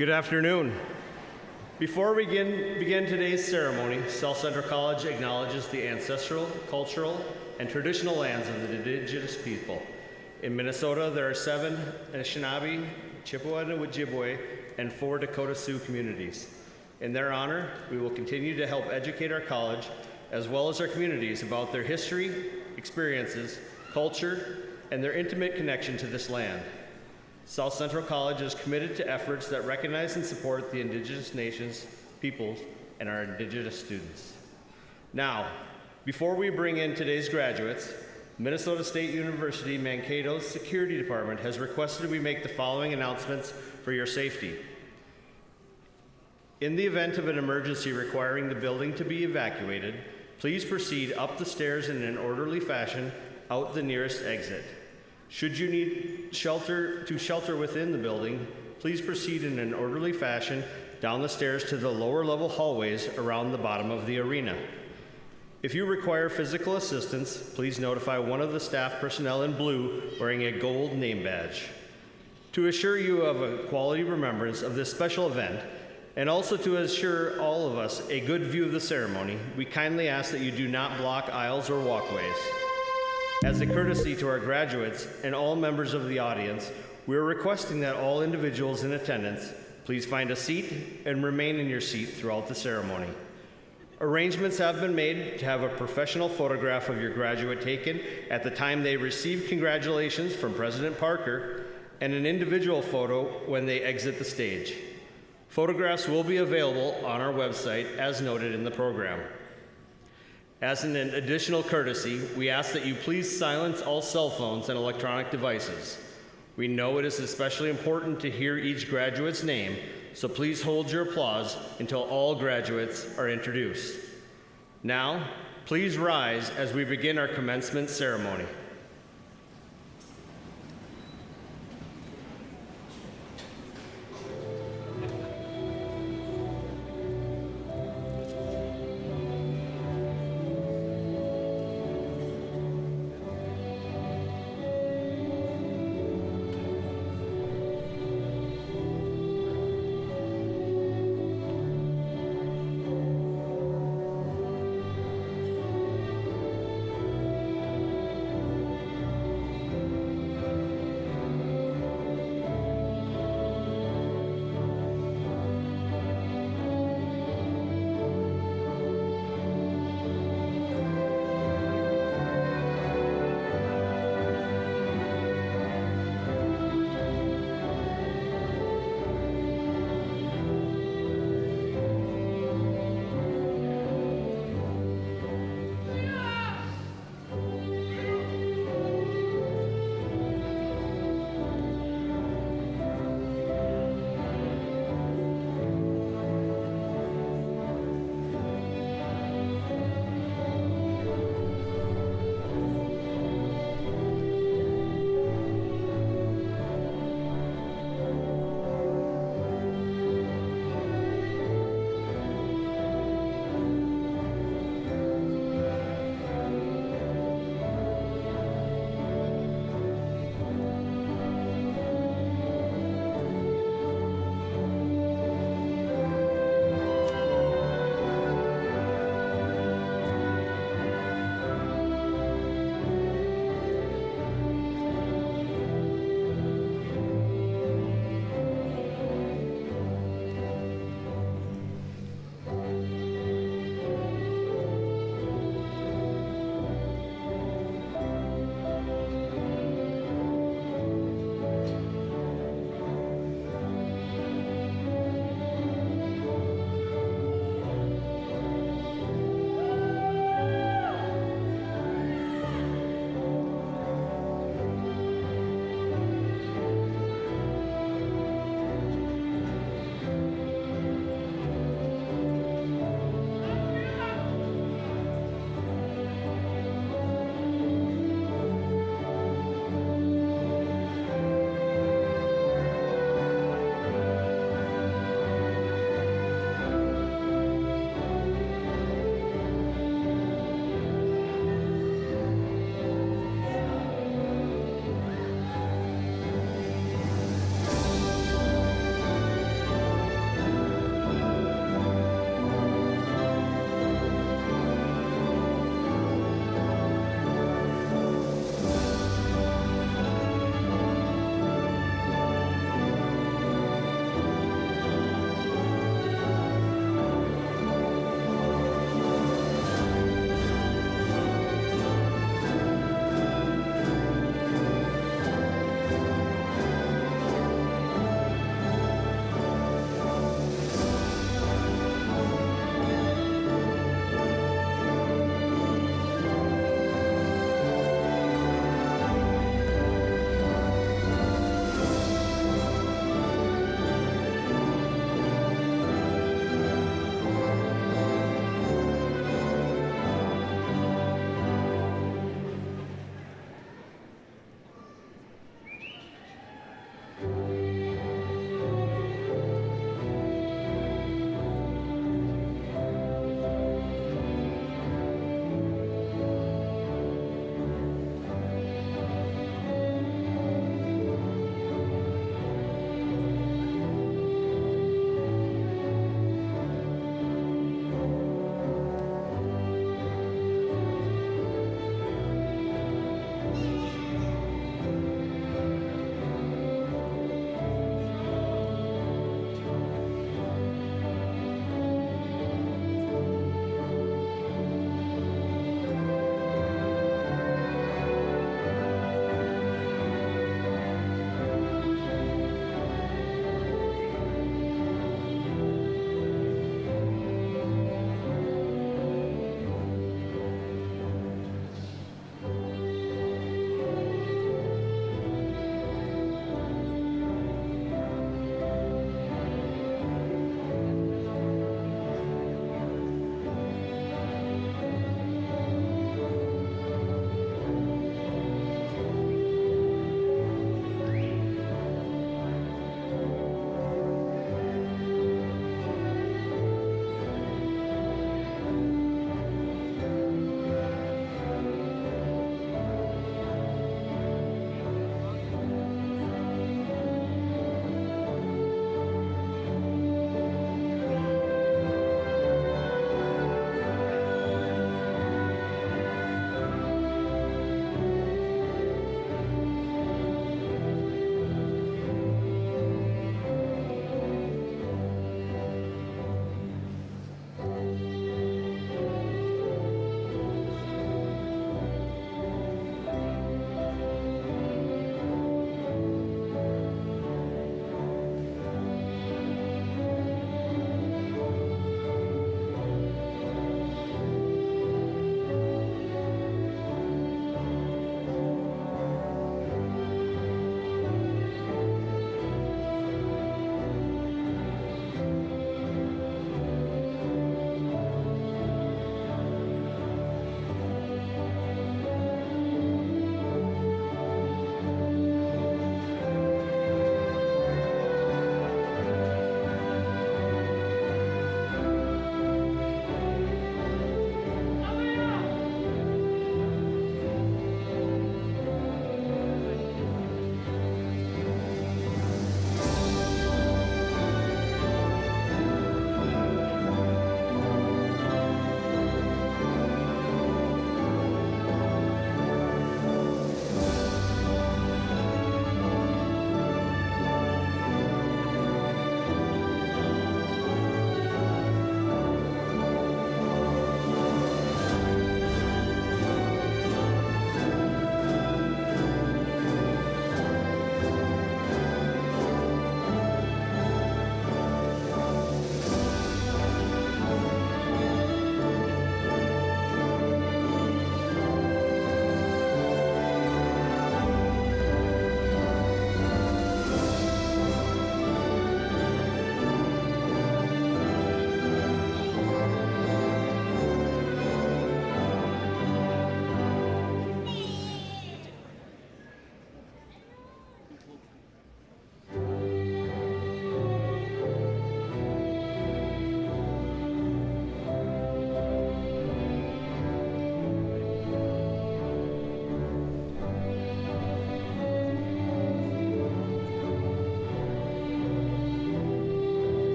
Good afternoon. Before we begin today's ceremony, South Central College acknowledges the ancestral, cultural, and traditional lands of the indigenous people. In Minnesota, there are 7 Anishinaabe, Chippewa and Ojibwe, and 4 Dakota Sioux communities. In their honor, we will continue to help educate our college as well as our communities about their history, experiences, culture, and their intimate connection to this land. South Central College is committed to efforts that recognize and support the indigenous nations, peoples, and our indigenous students. Now, before we bring in today's graduates, Minnesota State University Mankato's Security Department has requested we make the following announcements for your safety. In the event of an emergency requiring the building to be evacuated, please proceed up the stairs in an orderly fashion out the nearest exit. Should you need shelter within the building, please proceed in an orderly fashion down the stairs to the lower level hallways around the bottom of the arena. If you require physical assistance, please notify one of the staff personnel in blue wearing a gold name badge. To assure you of a quality remembrance of this special event, and also to assure all of us a good view of the ceremony, we kindly ask that you do not block aisles or walkways. As a courtesy to our graduates and all members of the audience, we are requesting that all individuals in attendance please find a seat and remain in your seat throughout the ceremony. Arrangements have been made to have a professional photograph of your graduate taken at the time they receive congratulations from President Parker and an individual photo when they exit the stage. Photographs will be available on our website as noted in the program. As an additional courtesy, we ask that you please silence all cell phones and electronic devices. We know it is especially important to hear each graduate's name, so please hold your applause until all graduates are introduced. Now, please rise as we begin our commencement ceremony.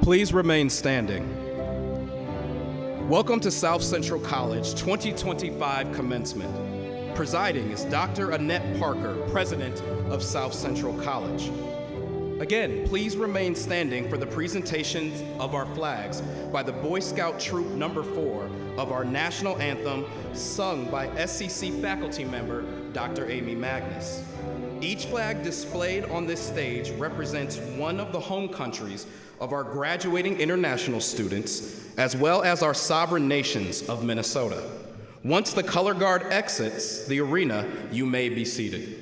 Please remain standing. Welcome to South Central College 2025 Commencement. Presiding is Dr. Annette Parker, President of South Central College. Again, please remain standing for the presentations of our flags by the Boy Scout Troop Number 4 of our national anthem, sung by SCC faculty member Dr. Amy Magnus. Each flag displayed on this stage represents one of the home countries of our graduating international students, as well as our sovereign nations of Minnesota. Once the color guard exits the arena, you may be seated.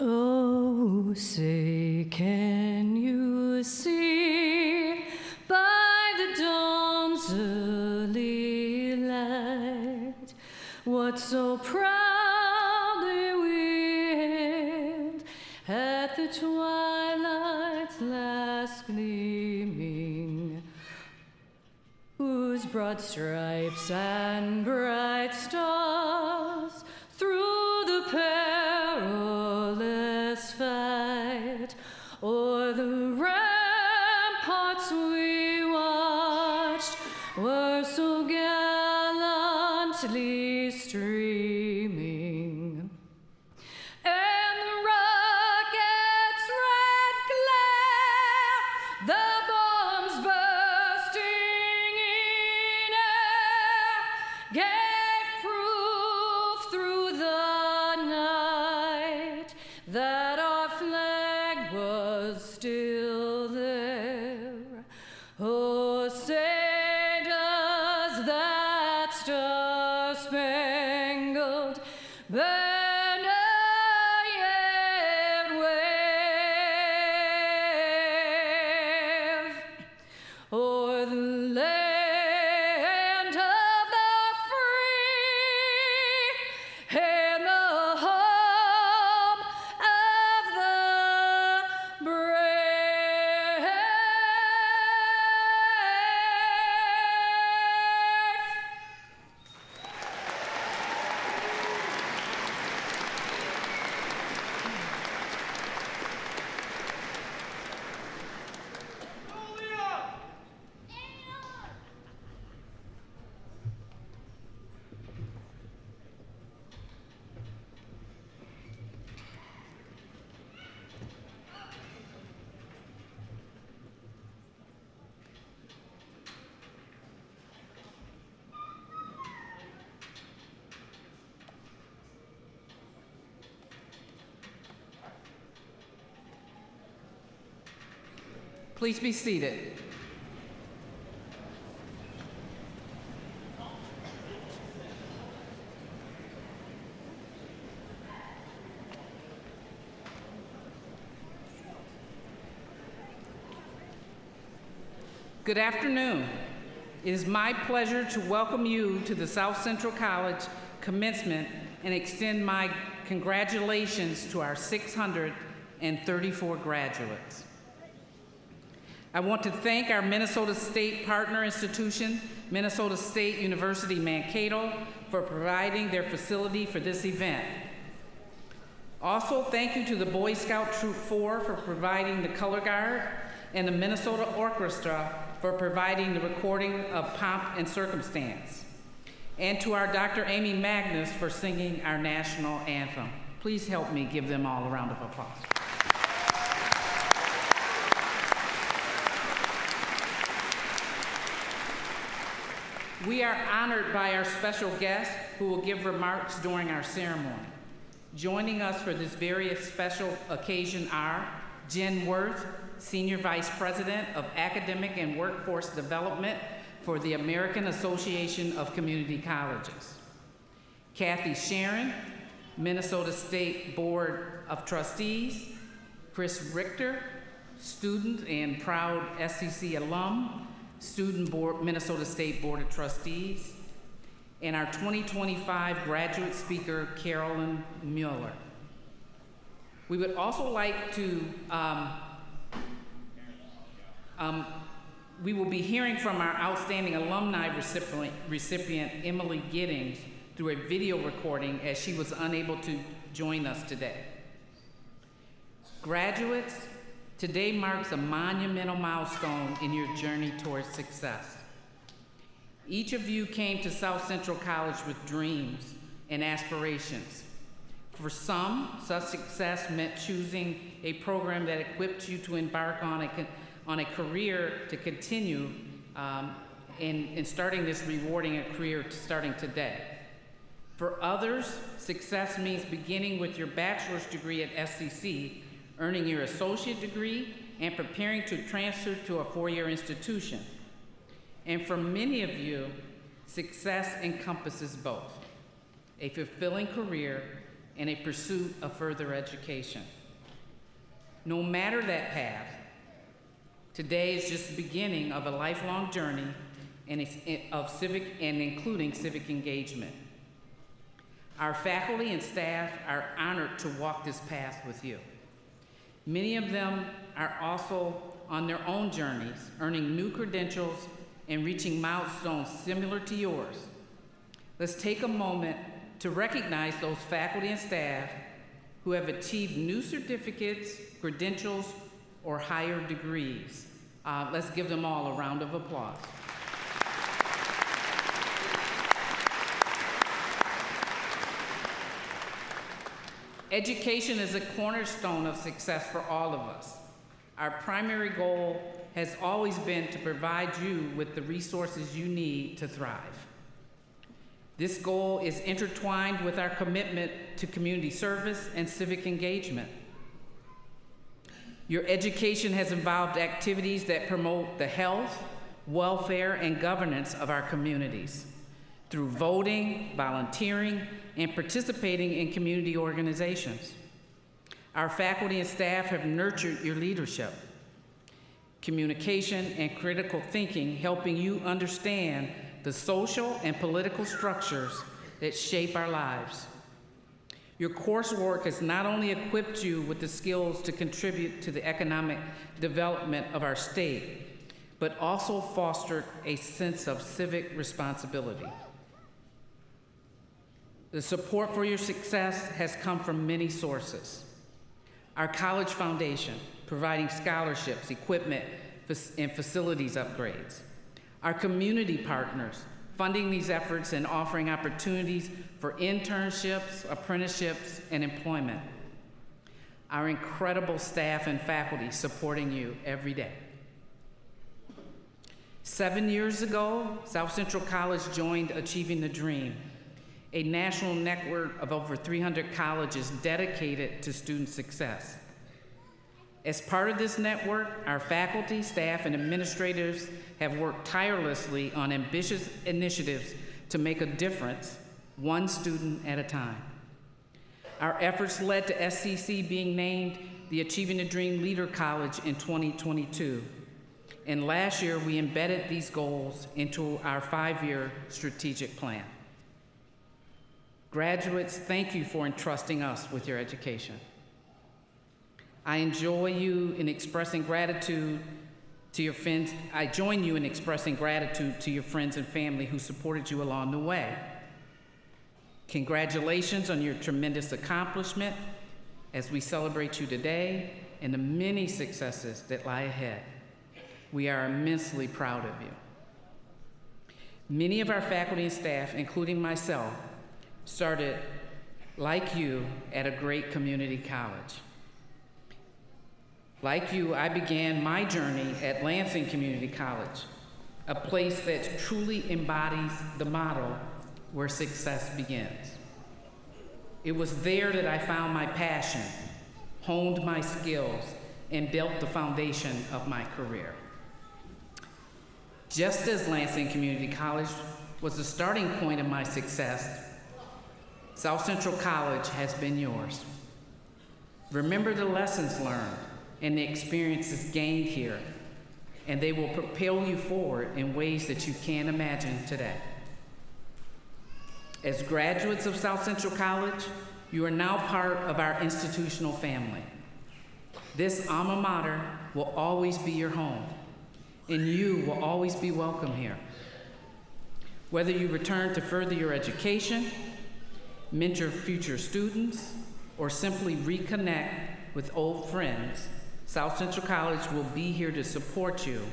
Oh, say, can you see by the dawn's early light what so proudly we hailed at the twilight's last gleaming, whose broad stripes and bright stars through the perilous fight o'er the ramparts we watched were so gallantly streaming, and the rocket's red glare, the bombs bursting in air, gave proof through the night that our flag was still there. Oh, say does that star-spangled banner yet wave o'er the land of the free and the home of the brave? Please be seated. Good afternoon. It is my pleasure to welcome you to the South Central College Commencement and extend my congratulations to our 634 graduates. I want to thank our Minnesota State partner institution, Minnesota State University Mankato, for providing their facility for this event. Also, thank you to the Boy Scout Troop 4 for providing the color guard, and the Minnesota Orchestra for providing the recording of Pomp and Circumstance, and to our Dr. Amy Magnus for singing our national anthem. Please help me give them all a round of applause. We are honored by our special guests who will give remarks during our ceremony. Joining us for this very special occasion are Jen Worth, Senior Vice President of Academic and Workforce Development for the American Association of Community Colleges; Kathy Sharon, Minnesota State Board of Trustees; Chris Richter, student and proud SCC alum, Student Board, Minnesota State Board of Trustees; and our 2025 graduate speaker, Carolyn Mueller. We would also like to, we will be hearing from our outstanding alumni recipient, Emily Giddings, through a video recording as she was unable to join us today. Graduates, today marks a monumental milestone in your journey towards success. Each of you came to South Central College with dreams and aspirations. For some, such success meant choosing a program that equipped you to embark on a career to continue in starting this rewarding career starting today. For others, success means beginning with your bachelor's degree at SCC, earning your associate degree, and preparing to transfer to a four-year institution. And for many of you, success encompasses both: a fulfilling career and a pursuit of further education. No matter that path, today is just the beginning of a lifelong journey of civic and including civic engagement. Our faculty and staff are honored to walk this path with you. Many of them are also on their own journeys, earning new credentials and reaching milestones similar to yours. Let's take a moment to recognize those faculty and staff who have achieved new certificates, credentials, or higher degrees. Let's give them all a round of applause. Education is a cornerstone of success for all of us. Our primary goal has always been to provide you with the resources you need to thrive. This goal is intertwined with our commitment to community service and civic engagement. Your education has involved activities that promote the health, welfare, and governance of our communities through voting, volunteering, and participating in community organizations. Our faculty and staff have nurtured your leadership, communication, and critical thinking, helping you understand the social and political structures that shape our lives. Your coursework has not only equipped you with the skills to contribute to the economic development of our state, but also fostered a sense of civic responsibility. The support for your success has come from many sources. Our college foundation, providing scholarships, equipment, and facilities upgrades. Our community partners, funding these efforts and offering opportunities for internships, apprenticeships, and employment. Our incredible staff and faculty supporting you every day. 7 years ago, South Central College joined Achieving the Dream, a national network of over 300 colleges dedicated to student success. As part of this network, our faculty, staff, and administrators have worked tirelessly on ambitious initiatives to make a difference, one student at a time. Our efforts led to SCC being named the Achieving the Dream Leader College in 2022. And last year, we embedded these goals into our 5-year strategic plan. Graduates, thank you for entrusting us with your education. I enjoy you in expressing gratitude To your friends, I join you in expressing gratitude to your friends and family who supported you along the way. Congratulations on your tremendous accomplishment as we celebrate you today and the many successes that lie ahead. We are immensely proud of you. Many of our faculty and staff, including myself, started, like you, at a great community college. Like you, I began my journey at Lansing Community College, a place that truly embodies the motto, where success begins. It was there that I found my passion, honed my skills, and built the foundation of my career. Just as Lansing Community College was the starting point of my success, South Central College has been yours. Remember the lessons learned and the experiences gained here, and they will propel you forward in ways that you can't imagine today. As graduates of South Central College, you are now part of our institutional family. This alma mater will always be your home, and you will always be welcome here. Whether you return to further your education, mentor future students, or simply reconnect with old friends, South Central College will be here to support you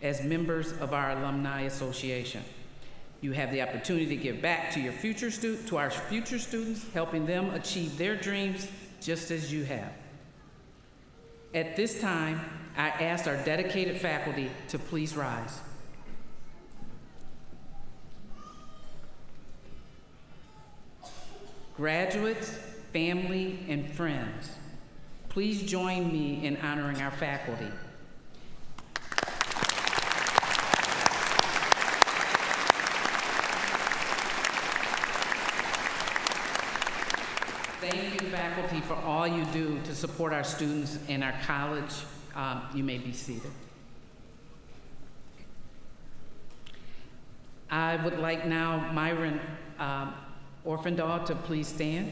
as members of our Alumni Association. You have the opportunity to give back to our future students, helping them achieve their dreams just as you have. At this time, I ask our dedicated faculty to please rise. Graduates, family, and friends, please join me in honoring our faculty. Thank you, faculty, for all you do to support our students and our college. You may be seated. I would like now Myron Orfendahl to please stand.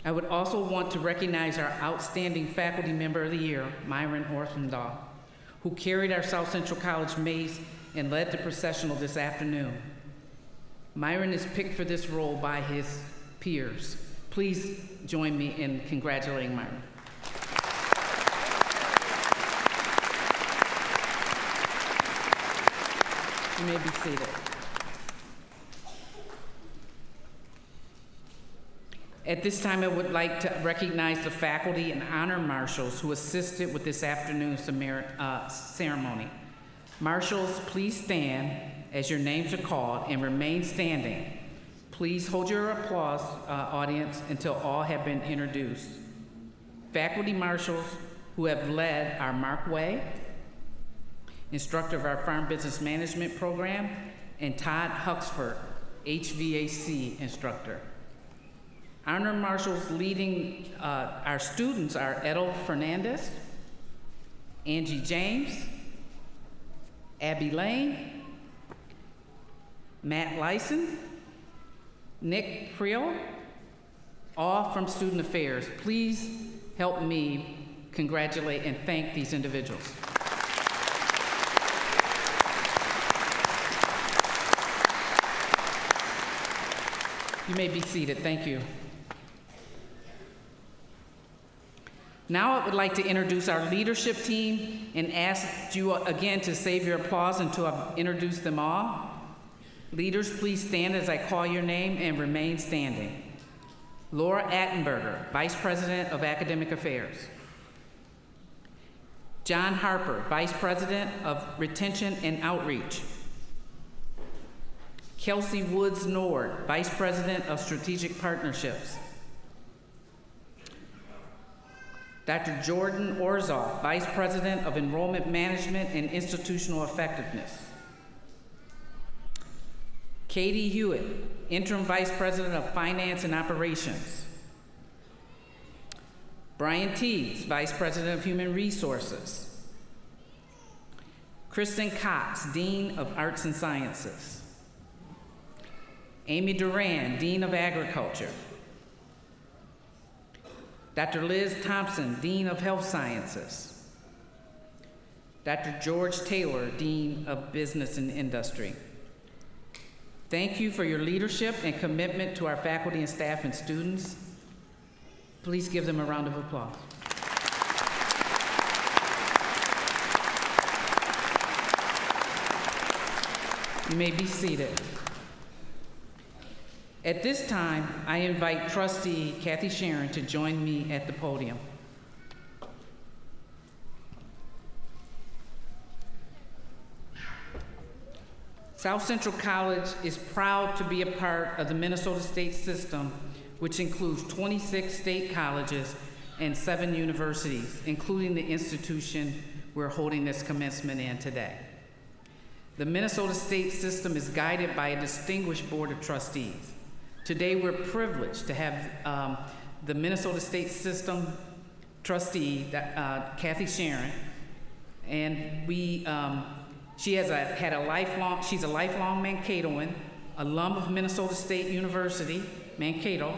I would also want to recognize our outstanding faculty member of the year, Myron Orfendahl, who carried our South Central College mace and led the processional this afternoon. Myron is picked for this role by his peers. Please join me in congratulating Myron. You may be seated. At this time, I would like to recognize the faculty and honor marshals who assisted with this afternoon's ceremony. Marshals, please stand as your names are called and remain standing. Please hold your applause, audience, until all have been introduced. Faculty marshals who have led are Mark Way, instructor of our Farm Business Management program, and Todd Huxford, HVAC instructor. Honor marshals leading our students are Edel Fernandez, Angie James, Abby Lane, Matt Lyson, Nick Priel, all from Student Affairs. Please help me congratulate and thank these individuals. You may be seated, thank you. Now I would like to introduce our leadership team and ask you again to save your applause until I've introduced them all. Leaders, please stand as I call your name and remain standing. Laura Attenberger, Vice President of Academic Affairs. John Harper, Vice President of Retention and Outreach. Kelsey Woods Nord, Vice President of Strategic Partnerships. Dr. Jordan Orzoff, Vice President of Enrollment Management and Institutional Effectiveness. Katie Hewitt, Interim Vice President of Finance and Operations. Brian Teagues, Vice President of Human Resources. Kristen Cox, Dean of Arts and Sciences. Amy Duran, Dean of Agriculture. Dr. Liz Thompson, Dean of Health Sciences. Dr. George Taylor, Dean of Business and Industry. Thank you for your leadership and commitment to our faculty and staff and students. Please give them a round of applause. You may be seated. At this time, I invite Trustee Kathy Sharon to join me at the podium. South Central College is proud to be a part of the Minnesota State system, which includes 26 state colleges and 7 universities, including the institution we're holding this commencement in today. The Minnesota State system is guided by a distinguished board of trustees. Today, we're privileged to have the Minnesota State system trustee, Kathy Sharon, and she's a lifelong Mankatoan, alum of Minnesota State University, Mankato,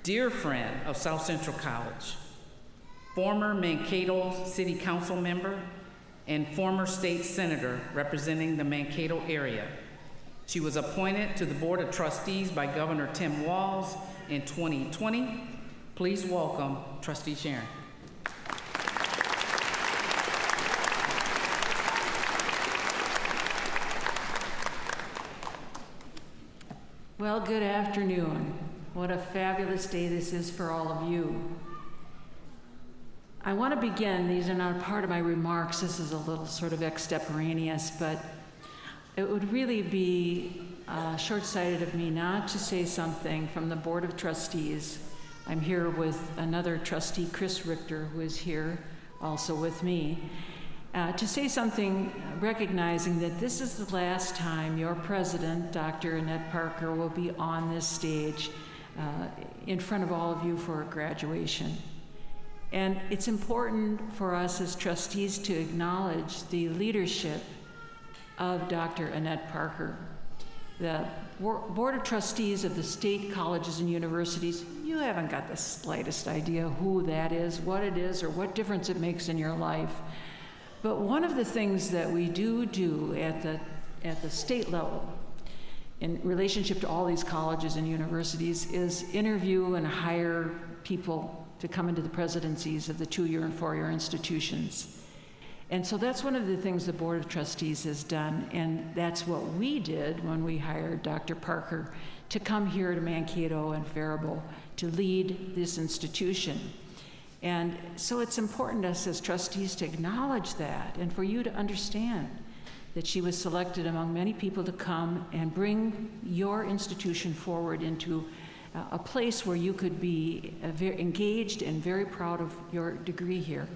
dear friend of South Central College, former Mankato City Council member, and former state senator representing the Mankato area. She was appointed to the Board of Trustees by Governor Tim Walz in 2020. Please welcome Trustee Sharon. Well, good afternoon. What a fabulous day this is for all of you. I want to begin, these are not part of my remarks, this is a little sort of extemporaneous, but it would really be short-sighted of me not to say something from the Board of Trustees. I'm here with another trustee, Chris Richter, who is here also with me, to say something recognizing that this is the last time your president, Dr. Annette Parker, will be on this stage in front of all of you for graduation. And it's important for us as trustees to acknowledge the leadership of Dr. Annette Parker. The Board of Trustees of the state colleges and universities, you haven't got the slightest idea who that is, what it is, or what difference it makes in your life. But one of the things that we do at the state level in relationship to all these colleges and universities is interview and hire people to come into the presidencies of the 2-year and 4-year institutions. And so that's one of the things the Board of Trustees has done, and that's what we did when we hired Dr. Parker to come here to Mankato and Faribault to lead this institution. And so it's important to us as trustees to acknowledge that and for you to understand that she was selected among many people to come and bring your institution forward into a place where you could be very engaged and very proud of your degree here.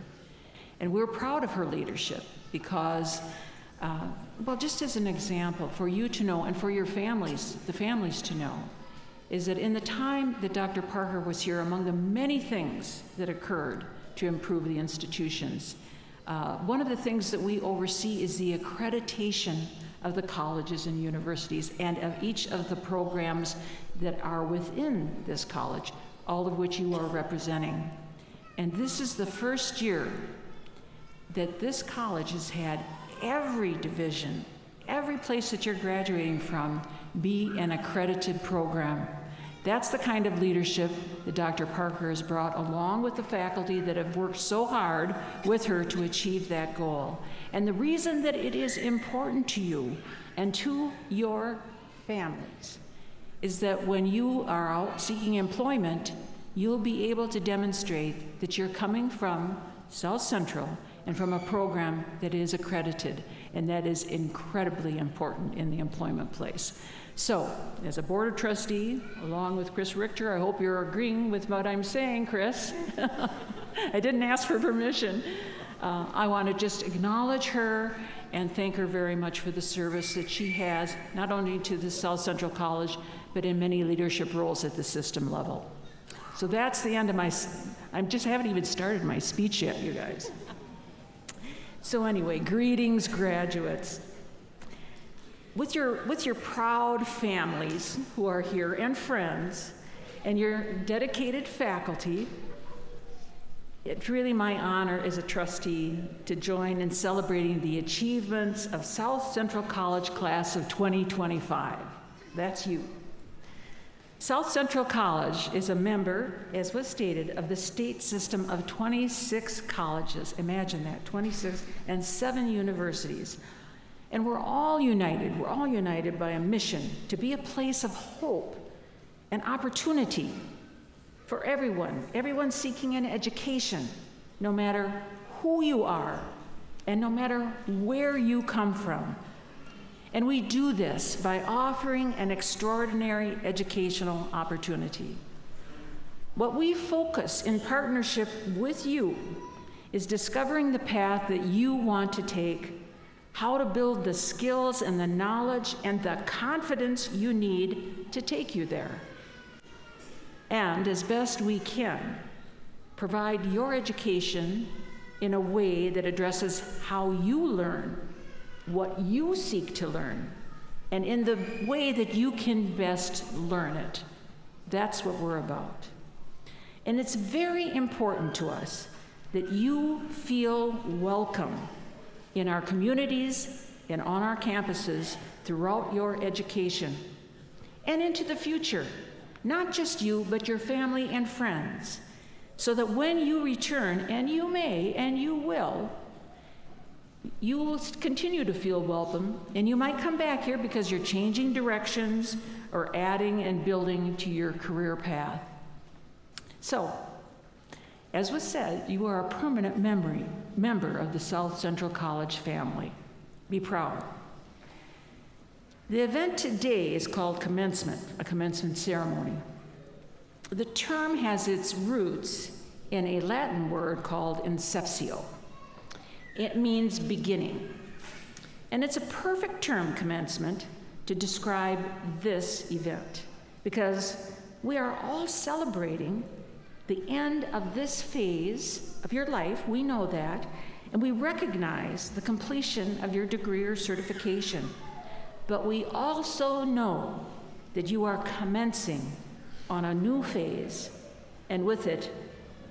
And we're proud of her leadership because, well, just as an example, for you to know and for your families, the families to know, is that in the time that Dr. Parker was here, among the many things that occurred to improve the institutions, one of the things that we oversee is the accreditation of the colleges and universities and of each of the programs that are within this college, all of which you are representing. And this is the first year that this college has had every division, every place that you're graduating from, be an accredited program. That's the kind of leadership that Dr. Parker has brought, along with the faculty that have worked so hard with her to achieve that goal. And the reason that it is important to you and to your families is that when you are out seeking employment, you'll be able to demonstrate that you're coming from South Central and from a program that is accredited, and that is incredibly important in the employment place. So, as a Board of Trustee, along with Chris Richter, I hope you're agreeing with what I'm saying, Chris. I didn't ask for permission. I want to just acknowledge her and thank her very much for the service that she has, not only to the South Central College, but in many leadership roles at the system level. So that's the end of my, I haven't even started my speech yet, you guys. So anyway, greetings, graduates. With your proud families who are here and friends, and your dedicated faculty, It's really my honor as a trustee to join in celebrating the achievements of South Central College class of 2025. That's you. South Central College is a member, as was stated, of the state system of 26 colleges. Imagine that, 26, and 7 universities. And we're all united by a mission to be a place of hope and opportunity for everyone seeking an education, no matter who you are and no matter where you come from. And we do this by offering an extraordinary educational opportunity. What we focus in partnership with you is discovering the path that you want to take, how to build the skills and the knowledge and the confidence you need to take you there. And as best we can, provide your education in a way that addresses how you learn, what you seek to learn, and in the way that you can best learn it. That's what we're about. And it's very important to us that you feel welcome in our communities and on our campuses throughout your education and into the future. Not just you, but your family and friends, so that when you return, and you may and you will continue to feel welcome, and you might come back here because you're changing directions or adding and building to your career path. So, as was said, you are a permanent member of the South Central College family. Be proud. The event today is called Commencement, a commencement ceremony. The term has its roots in a Latin word called inceptio. It means beginning. And it's a perfect term, commencement, to describe this event, because we are all celebrating the end of this phase of your life. We know that, and we recognize the completion of your degree or certification. But we also know that you are commencing on a new phase, and with it,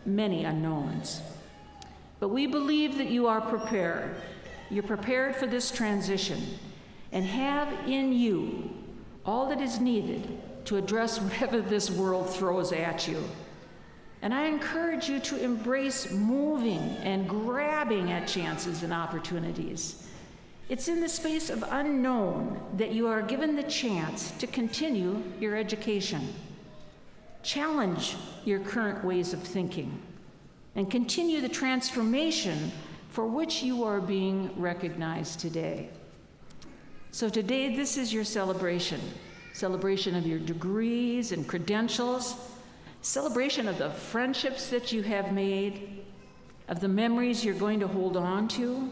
many unknowns. But we believe that you are prepared. You're prepared for this transition and have in you all that is needed to address whatever this world throws at you. And I encourage you to embrace moving and grabbing at chances and opportunities. It's in the space of unknown that you are given the chance to continue your education. Challenge your current ways of thinking and continue the transformation for which you are being recognized today. So today, this is your celebration of your degrees and credentials, celebration of the friendships that you have made, of the memories you're going to hold on to,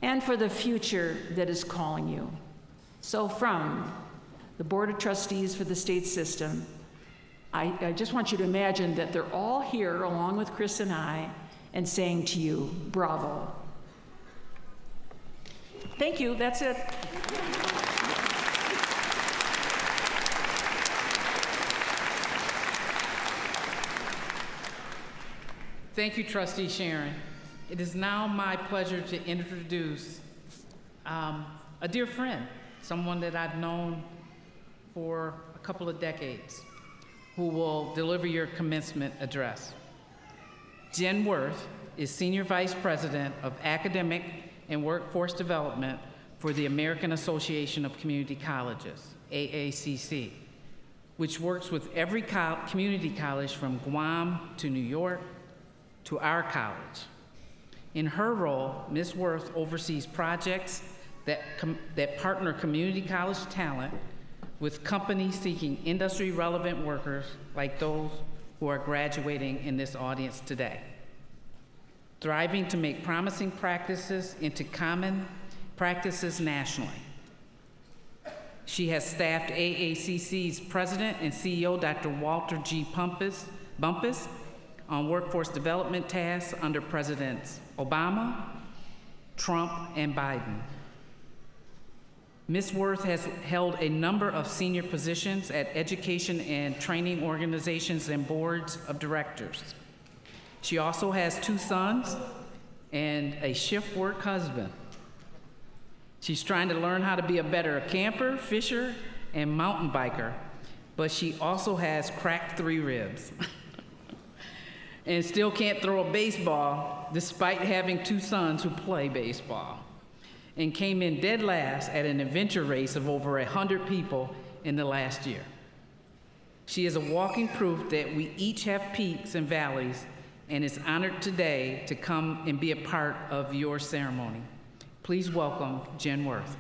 and for the future that is calling you. So from the Board of Trustees for the state system, I just want you to imagine that they're all here along with Chris and I and saying to you, bravo. Thank you, that's it. Thank you, Trustee Sharon. It is now my pleasure to introduce a dear friend, someone that I've known for a couple of decades, who will deliver your commencement address. Jen Worth is Senior Vice President of Academic and Workforce Development for the American Association of Community Colleges, AACC, which works with every community college from Guam to New York to our college. In her role, Ms. Worth oversees projects that partner community college talent with companies seeking industry-relevant workers like those who are graduating in this audience today. Thriving to make promising practices into common practices nationally. She has staffed AACC's President and CEO, Dr. Walter G. Bumpus, on workforce development tasks under Presidents Obama, Trump, and Biden. Ms. Worth has held a number of senior positions at education and training organizations and boards of directors. She also has 2 sons and a shift work husband. She's trying to learn how to be a better camper, fisher, and mountain biker, but she also has cracked 3 ribs and still can't throw a baseball despite having 2 sons who play baseball, and came in dead last at an adventure race of over 100 people in the last year. She is a walking proof that we each have peaks and valleys, and is honored today to come and be a part of your ceremony. Please welcome Jen Worth.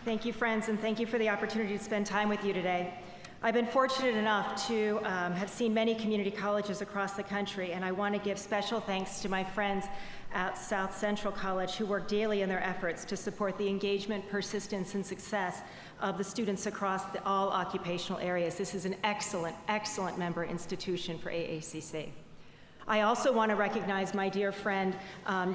Thank you, friends, and thank you for the opportunity to spend time with you today. I've been fortunate enough to have seen many community colleges across the country, and I want to give special thanks to my friends at South Central College who work daily in their efforts to support the engagement, persistence, and success of the students across all occupational areas. This is an excellent, excellent member institution for AACC. I also want to recognize my dear friend,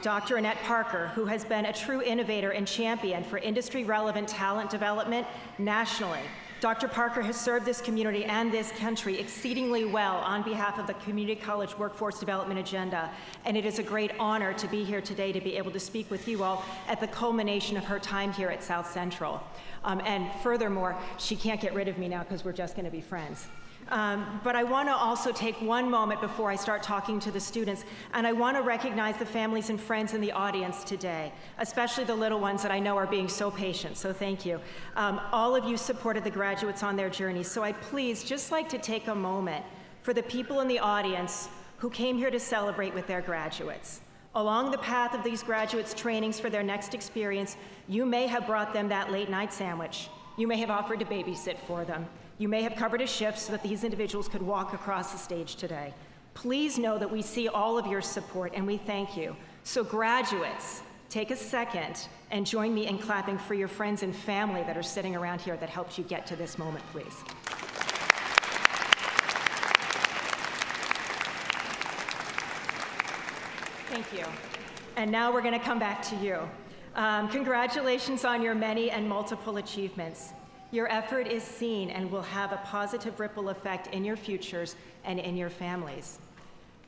Dr. Annette Parker, who has been a true innovator and champion for industry-relevant talent development nationally. Dr. Parker has served this community and this country exceedingly well on behalf of the Community College Workforce Development Agenda, and it is a great honor to be here today to be able to speak with you all at the culmination of her time here at South Central. And furthermore, she can't get rid of me now because we're just going to be friends. But I want to also take one moment before I start talking to the students, and I want to recognize the families and friends in the audience today, especially the little ones that I know are being so patient, so thank you. All of you supported the graduates on their journey, so I'd please just like to take a moment for the people in the audience who came here to celebrate with their graduates. Along the path of these graduates' trainings for their next experience, you may have brought them that late night sandwich. You may have offered to babysit for them. You may have covered a shift so that these individuals could walk across the stage today. Please know that we see all of your support and we thank you. So graduates, take a second and join me in clapping for your friends and family that are sitting around here that helped you get to this moment, please. Thank you. And now we're going to come back to you. Congratulations on your many and multiple achievements. Your effort is seen and will have a positive ripple effect in your futures and in your families.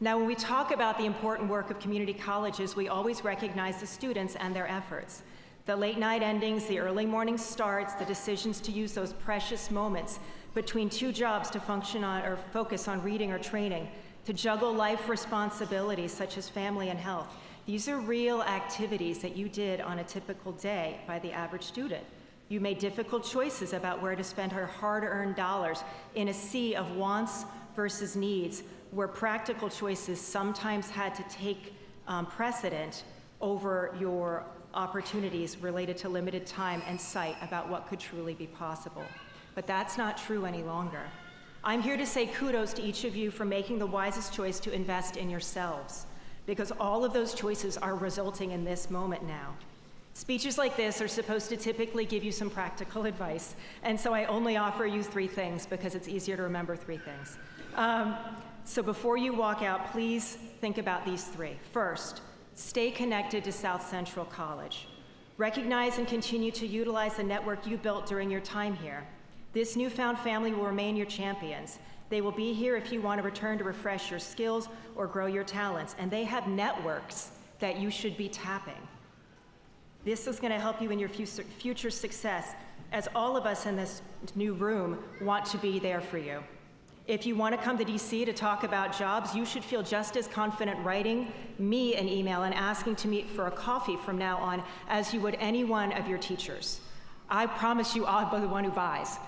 Now, when we talk about the important work of community colleges, we always recognize the students and their efforts. The late night endings, the early morning starts, the decisions to use those precious moments between 2 jobs to function on or focus on reading or training, to juggle life responsibilities such as family and health. These are real activities that you did on a typical day by the average student. You made difficult choices about where to spend our hard-earned dollars in a sea of wants versus needs, where practical choices sometimes had to take precedent over your opportunities related to limited time and sight about what could truly be possible. But that's not true any longer. I'm here to say kudos to each of you for making the wisest choice to invest in yourselves, because all of those choices are resulting in this moment now. Speeches like this are supposed to typically give you some practical advice, and so I only offer you 3 things because it's easier to remember 3 things. So before you walk out, please think about these 3. First, stay connected to South Central College. Recognize and continue to utilize the network you built during your time here. This newfound family will remain your champions. They will be here if you want to return to refresh your skills or grow your talents, and they have networks that you should be tapping. This is going to help you in your future success, as all of us in this new room want to be there for you. If you want to come to DC to talk about jobs, you should feel just as confident writing me an email and asking to meet for a coffee from now on as you would any one of your teachers. I promise you I'll be the one who buys.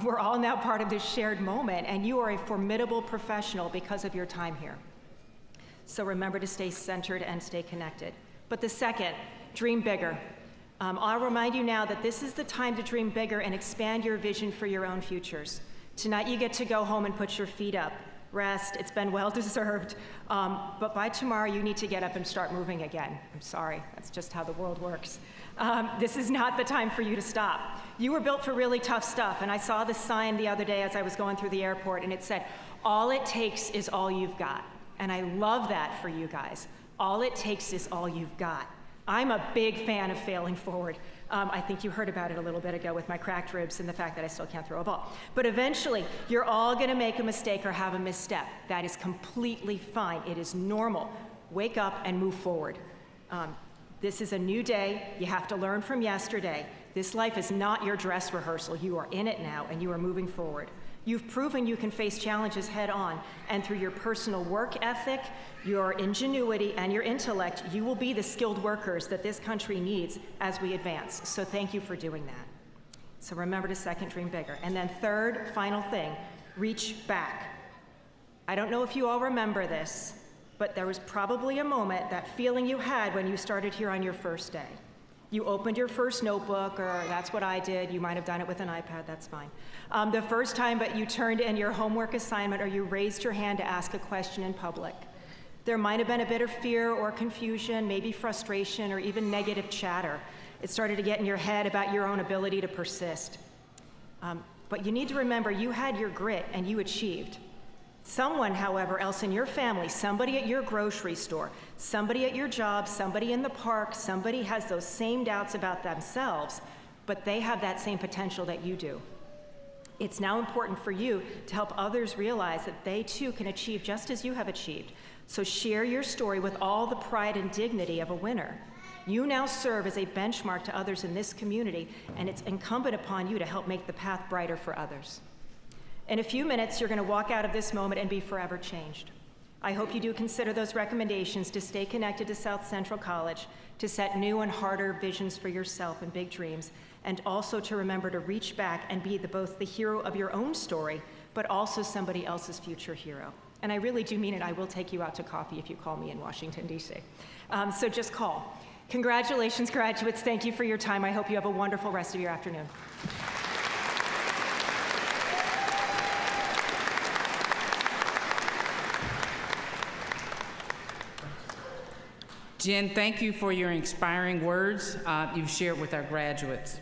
We're all now part of this shared moment, and you are a formidable professional because of your time here. So remember to stay centered and stay connected. But the second, dream bigger. I'll remind you now that this is the time to dream bigger and expand your vision for your own futures. Tonight you get to go home and put your feet up, rest, it's been well deserved, but by tomorrow you need to get up and start moving again. I'm sorry, that's just how the world works. This is not the time for you to stop. You were built for really tough stuff, and I saw this sign the other day as I was going through the airport, and it said, all it takes is all you've got. And I love that for you guys. All it takes is all you've got. I'm a big fan of failing forward. I think you heard about it a little bit ago with my cracked ribs and the fact that I still can't throw a ball. But eventually, you're all gonna make a mistake or have a misstep. That is completely fine. It is normal. Wake up and move forward. This is a new day. You have to learn from yesterday. This life is not your dress rehearsal. You are in it now, and you are moving forward. You've proven you can face challenges head on, and through your personal work ethic, your ingenuity, and your intellect, you will be the skilled workers that this country needs as we advance. So thank you for doing that. So remember to second dream bigger. And then third, final thing, reach back. I don't know if you all remember this, but there was probably a moment, that feeling you had when you started here on your first day. You opened your first notebook, or that's what I did. You might have done it with an iPad, that's fine. The first time, but you turned in your homework assignment, or you raised your hand to ask a question in public. There might have been a bit of fear or confusion, maybe frustration, or even negative chatter. It started to get in your head about your own ability to persist. But you need to remember, you had your grit and you achieved. Someone, however, else in your family, somebody at your grocery store, somebody at your job, somebody in the park, somebody has those same doubts about themselves, but they have that same potential that you do. It's now important for you to help others realize that they too can achieve just as you have achieved. So share your story with all the pride and dignity of a winner. You now serve as a benchmark to others in this community, and it's incumbent upon you to help make the path brighter for others. In a few minutes, you're going to walk out of this moment and be forever changed. I hope you do consider those recommendations to stay connected to South Central College, to set new and harder visions for yourself and big dreams, and also to remember to reach back and be both the hero of your own story, but also somebody else's future hero. And I really do mean it. I will take you out to coffee if you call me in Washington, D.C. So just call. Congratulations, graduates. Thank you for your time. I hope you have a wonderful rest of your afternoon. Jen, thank you for your inspiring words you've shared with our graduates.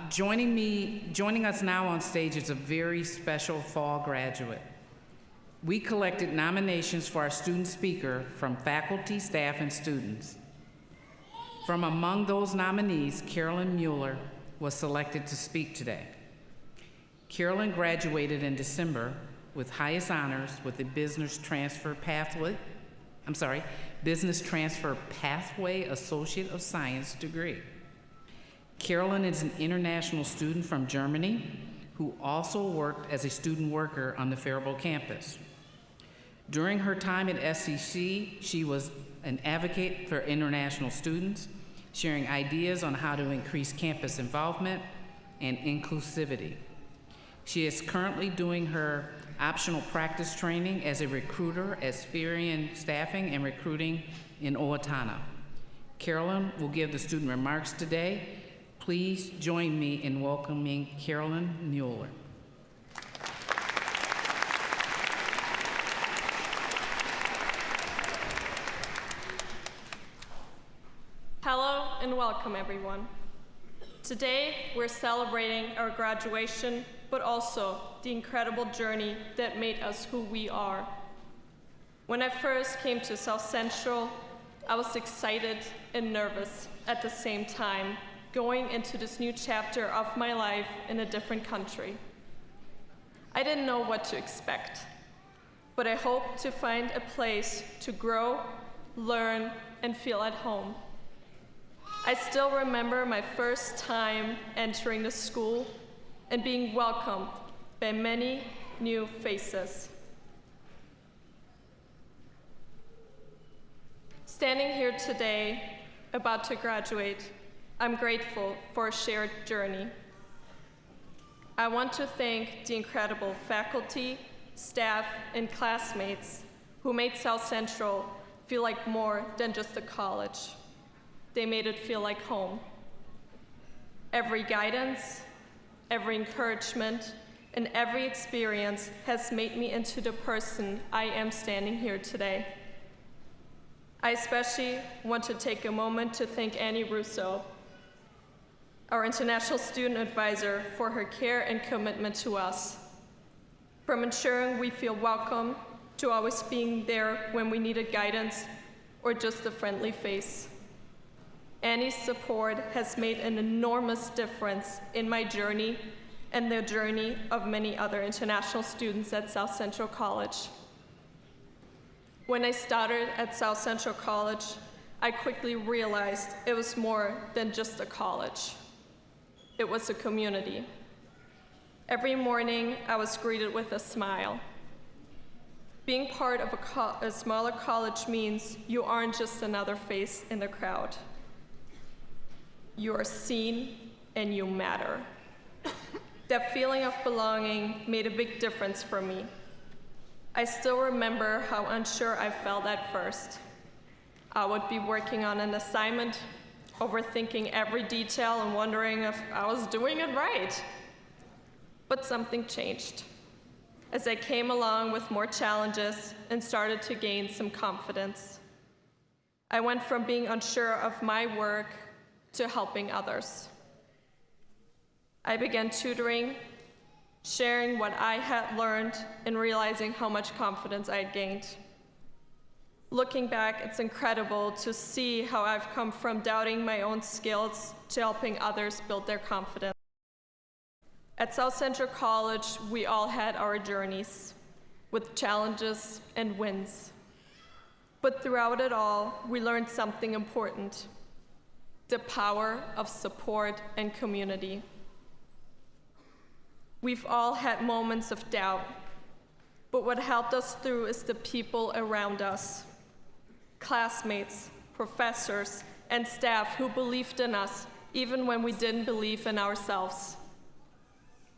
Joining us now on stage is a very special fall graduate. We collected nominations for our student speaker from faculty, staff, and students. From among those nominees, Carolyn Mueller was selected to speak today. Carolyn graduated in December with highest honors with a Business Transfer Pathway Associate of Science degree. Carolyn is an international student from Germany who also worked as a student worker on the Faribault campus. During her time at SCC, she was an advocate for international students, sharing ideas on how to increase campus involvement and inclusivity. She is currently doing her optional practice training as a recruiter at Spherian Staffing and Recruiting in Owatonna. Carolyn will give the student remarks today. Please join me in welcoming Carolyn Mueller. Hello and welcome, everyone. Today, we're celebrating our graduation, but also the incredible journey that made us who we are. When I first came to South Central, I was excited and nervous at the same time, going into this new chapter of my life in a different country. I didn't know what to expect, but I hoped to find a place to grow, learn, and feel at home. I still remember my first time entering the school and being welcomed by many new faces. Standing here today, about to graduate, I'm grateful for a shared journey. I want to thank the incredible faculty, staff, and classmates who made South Central feel like more than just a college. They made it feel like home. Every guidance, every encouragement, and every experience has made me into the person I am standing here today. I especially want to take a moment to thank Annie Russo, our international student advisor, for her care and commitment to us. From ensuring we feel welcome, to always being there when we needed guidance, or just a friendly face. Annie's support has made an enormous difference in my journey and the journey of many other international students at South Central College. When I started at South Central College, I quickly realized it was more than just a college. It was a community. Every morning, I was greeted with a smile. Being part of a smaller college means you aren't just another face in the crowd. You are seen and you matter. That feeling of belonging made a big difference for me. I still remember how unsure I felt at first. I would be working on an assignment, overthinking every detail and wondering if I was doing it right. But something changed as I came along with more challenges and started to gain some confidence. I went from being unsure of my work to helping others. I began tutoring, sharing what I had learned, and realizing how much confidence I had gained. Looking back, it's incredible to see how I've come from doubting my own skills to helping others build their confidence. At South Central College, we all had our journeys with challenges and wins. But throughout it all, we learned something important: the power of support and community. We've all had moments of doubt, but what helped us through is the people around us. Classmates, professors, and staff who believed in us even when we didn't believe in ourselves.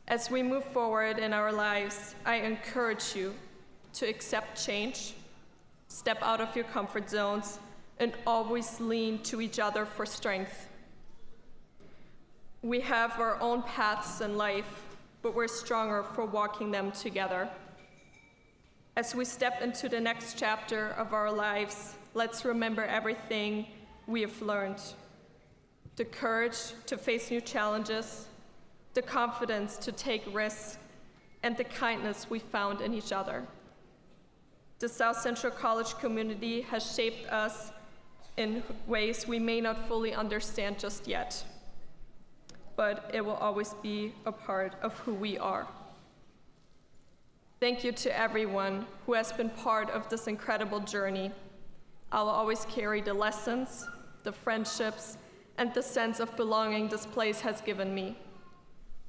As we move forward in our lives, I encourage you to accept change, step out of your comfort zones, and always lean to each other for strength. We have our own paths in life, but we're stronger for walking them together. As we step into the next chapter of our lives, let's remember everything we have learned: the courage to face new challenges, the confidence to take risks, and the kindness we found in each other. The South Central College community has shaped us in ways we may not fully understand just yet, but it will always be a part of who we are. Thank you to everyone who has been part of this incredible journey. I'll always carry the lessons, the friendships, and the sense of belonging this place has given me.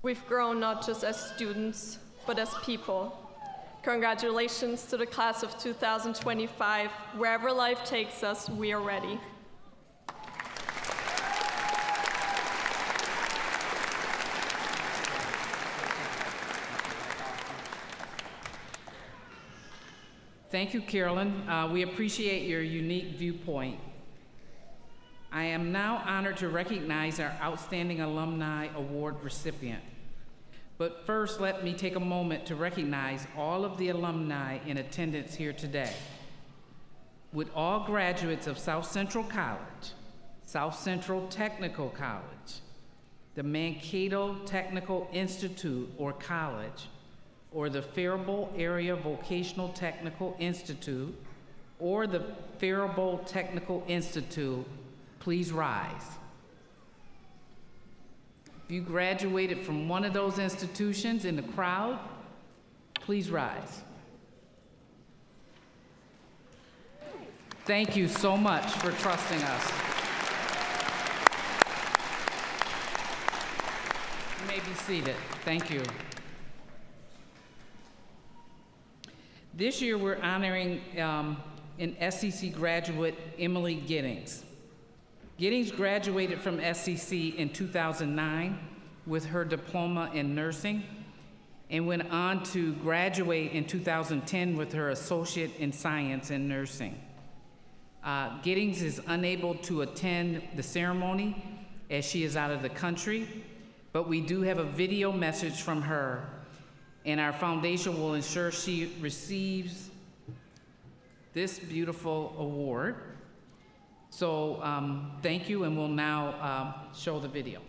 We've grown not just as students, but as people. Congratulations to the class of 2025. Wherever life takes us, we are ready. Thank you, Carolyn. We appreciate your unique viewpoint. I am now honored to recognize our Outstanding Alumni Award recipient. But first, let me take a moment to recognize all of the alumni in attendance here today. Would all graduates of South Central College, South Central Technical College, the Mankato Technical Institute or College, or the Faribault Area Vocational Technical Institute, or the Faribault Technical Institute, please rise. If you graduated from one of those institutions in the crowd, please rise. Thank you so much for trusting us. You may be seated. Thank you. This year, we're honoring an SCC graduate, Emily Giddings. Giddings graduated from SCC in 2009 with her diploma in nursing and went on to graduate in 2010 with her associate in science in nursing. Giddings is unable to attend the ceremony as she is out of the country, but we do have a video message from her, and our foundation will ensure she receives this beautiful award. So thank you, and we'll now show the video.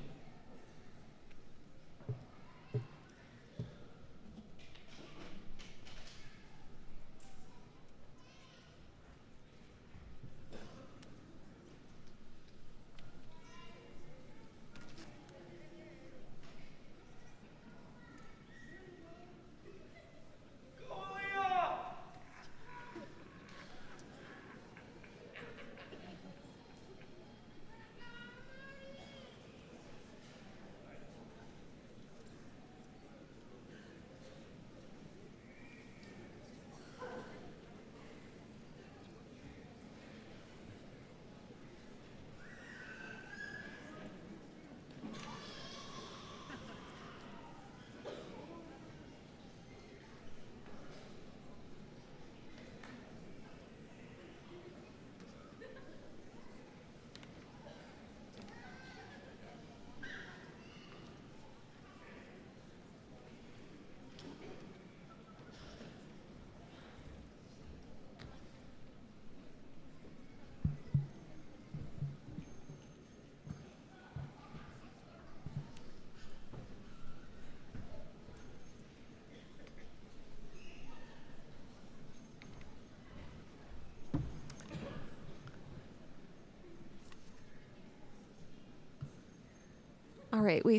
All right, we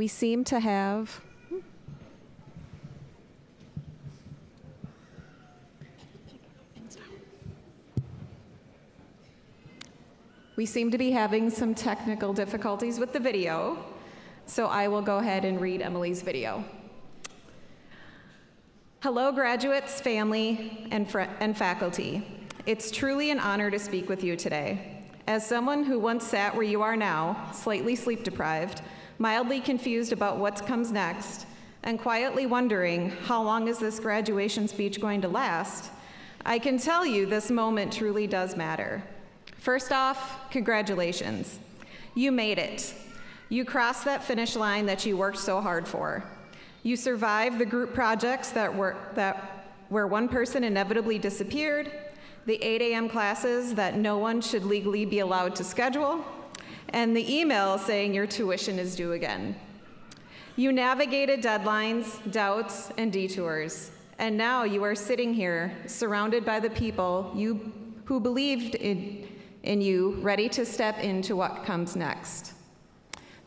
seem to have be having some technical difficulties with the video, so I will go ahead and read Emily's video. Hello, graduates, family, and faculty. It's truly an honor to speak with you today. As someone who once sat where you are now, slightly sleep-deprived, mildly confused about what comes next, and quietly wondering how long is this graduation speech going to last, I can tell you this moment truly does matter. First off, congratulations. You made it. You crossed that finish line that you worked so hard for. You survived the group projects where one person inevitably disappeared, the 8 a.m. classes that no one should legally be allowed to schedule, and the email saying your tuition is due again. You navigated deadlines, doubts, and detours, and now you are sitting here surrounded by the people who believed in you, ready to step into what comes next.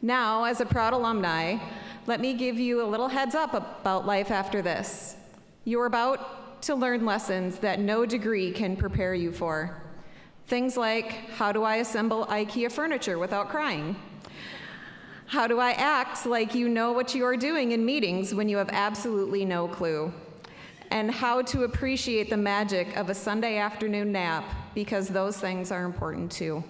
Now, as a proud alumni, let me give you a little heads up about life after this. You're about to learn lessons that no degree can prepare you for. Things like, how do I assemble IKEA furniture without crying? How do I act like you know what you are doing in meetings when you have absolutely no clue? And how to appreciate the magic of a Sunday afternoon nap, because those things are important too.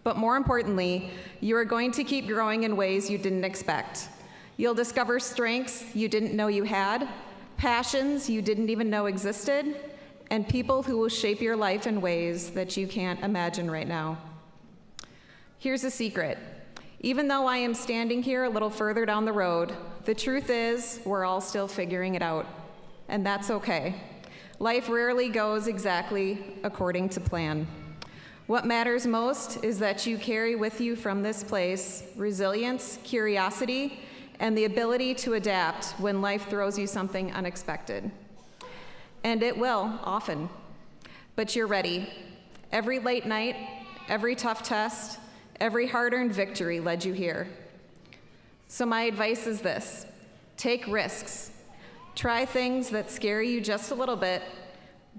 But more importantly, you are going to keep growing in ways you didn't expect. You'll discover strengths you didn't know you had, passions you didn't even know existed, and people who will shape your life in ways that you can't imagine right now. Here's a secret. Even though I am standing here a little further down the road, the truth is we're all still figuring it out, and that's okay. Life rarely goes exactly according to plan. What matters most is that you carry with you from this place resilience, curiosity, and the ability to adapt when life throws you something unexpected. And it will, often. But you're ready. Every late night, every tough test, every hard-earned victory led you here. So my advice is this: take risks. Try things that scare you just a little bit.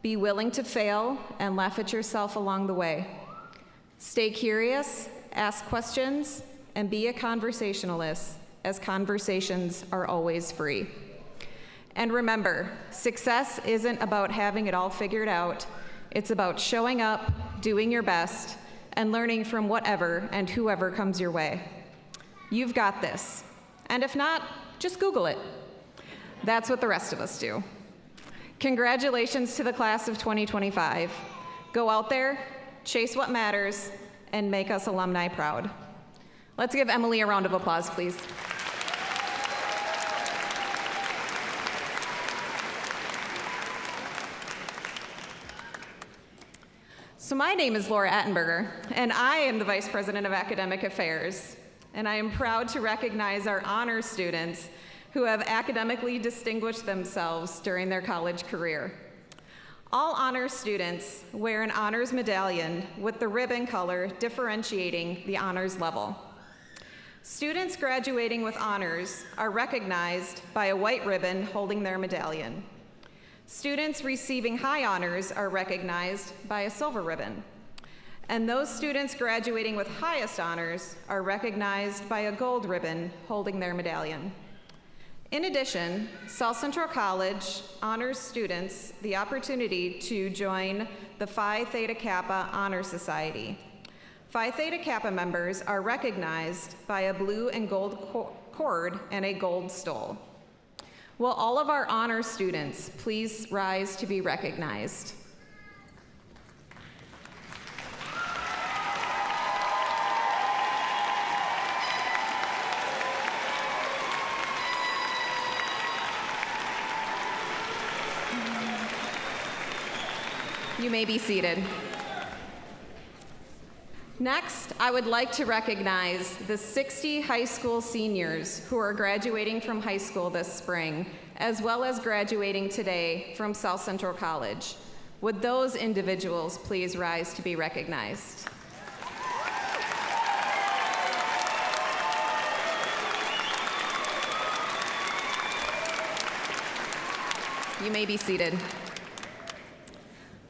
Be willing to fail and laugh at yourself along the way. Stay curious, ask questions, and be a conversationalist, as conversations are always free. And remember, success isn't about having it all figured out. It's about showing up, doing your best, and learning from whatever and whoever comes your way. You've got this. And if not, just Google it. That's what the rest of us do. Congratulations to the class of 2025. Go out there, chase what matters, and make us alumni proud. Let's give Emily a round of applause, please. So my name is Laura Attenberger, and I am the Vice President of Academic Affairs. And I am proud to recognize our honors students who have academically distinguished themselves during their college career. All honors students wear an honors medallion with the ribbon color differentiating the honors level. Students graduating with honors are recognized by a white ribbon holding their medallion. Students receiving high honors are recognized by a silver ribbon. And those students graduating with highest honors are recognized by a gold ribbon holding their medallion. In addition, South Central College honors students the opportunity to join the Phi Theta Kappa Honor Society. Phi Theta Kappa members are recognized by a blue and gold cord and a gold stole. Will all of our honor students please rise to be recognized? You may be seated. Next, I would like to recognize the 60 high school seniors who are graduating from high school this spring, as well as graduating today from South Central College. Would those individuals please rise to be recognized? You may be seated.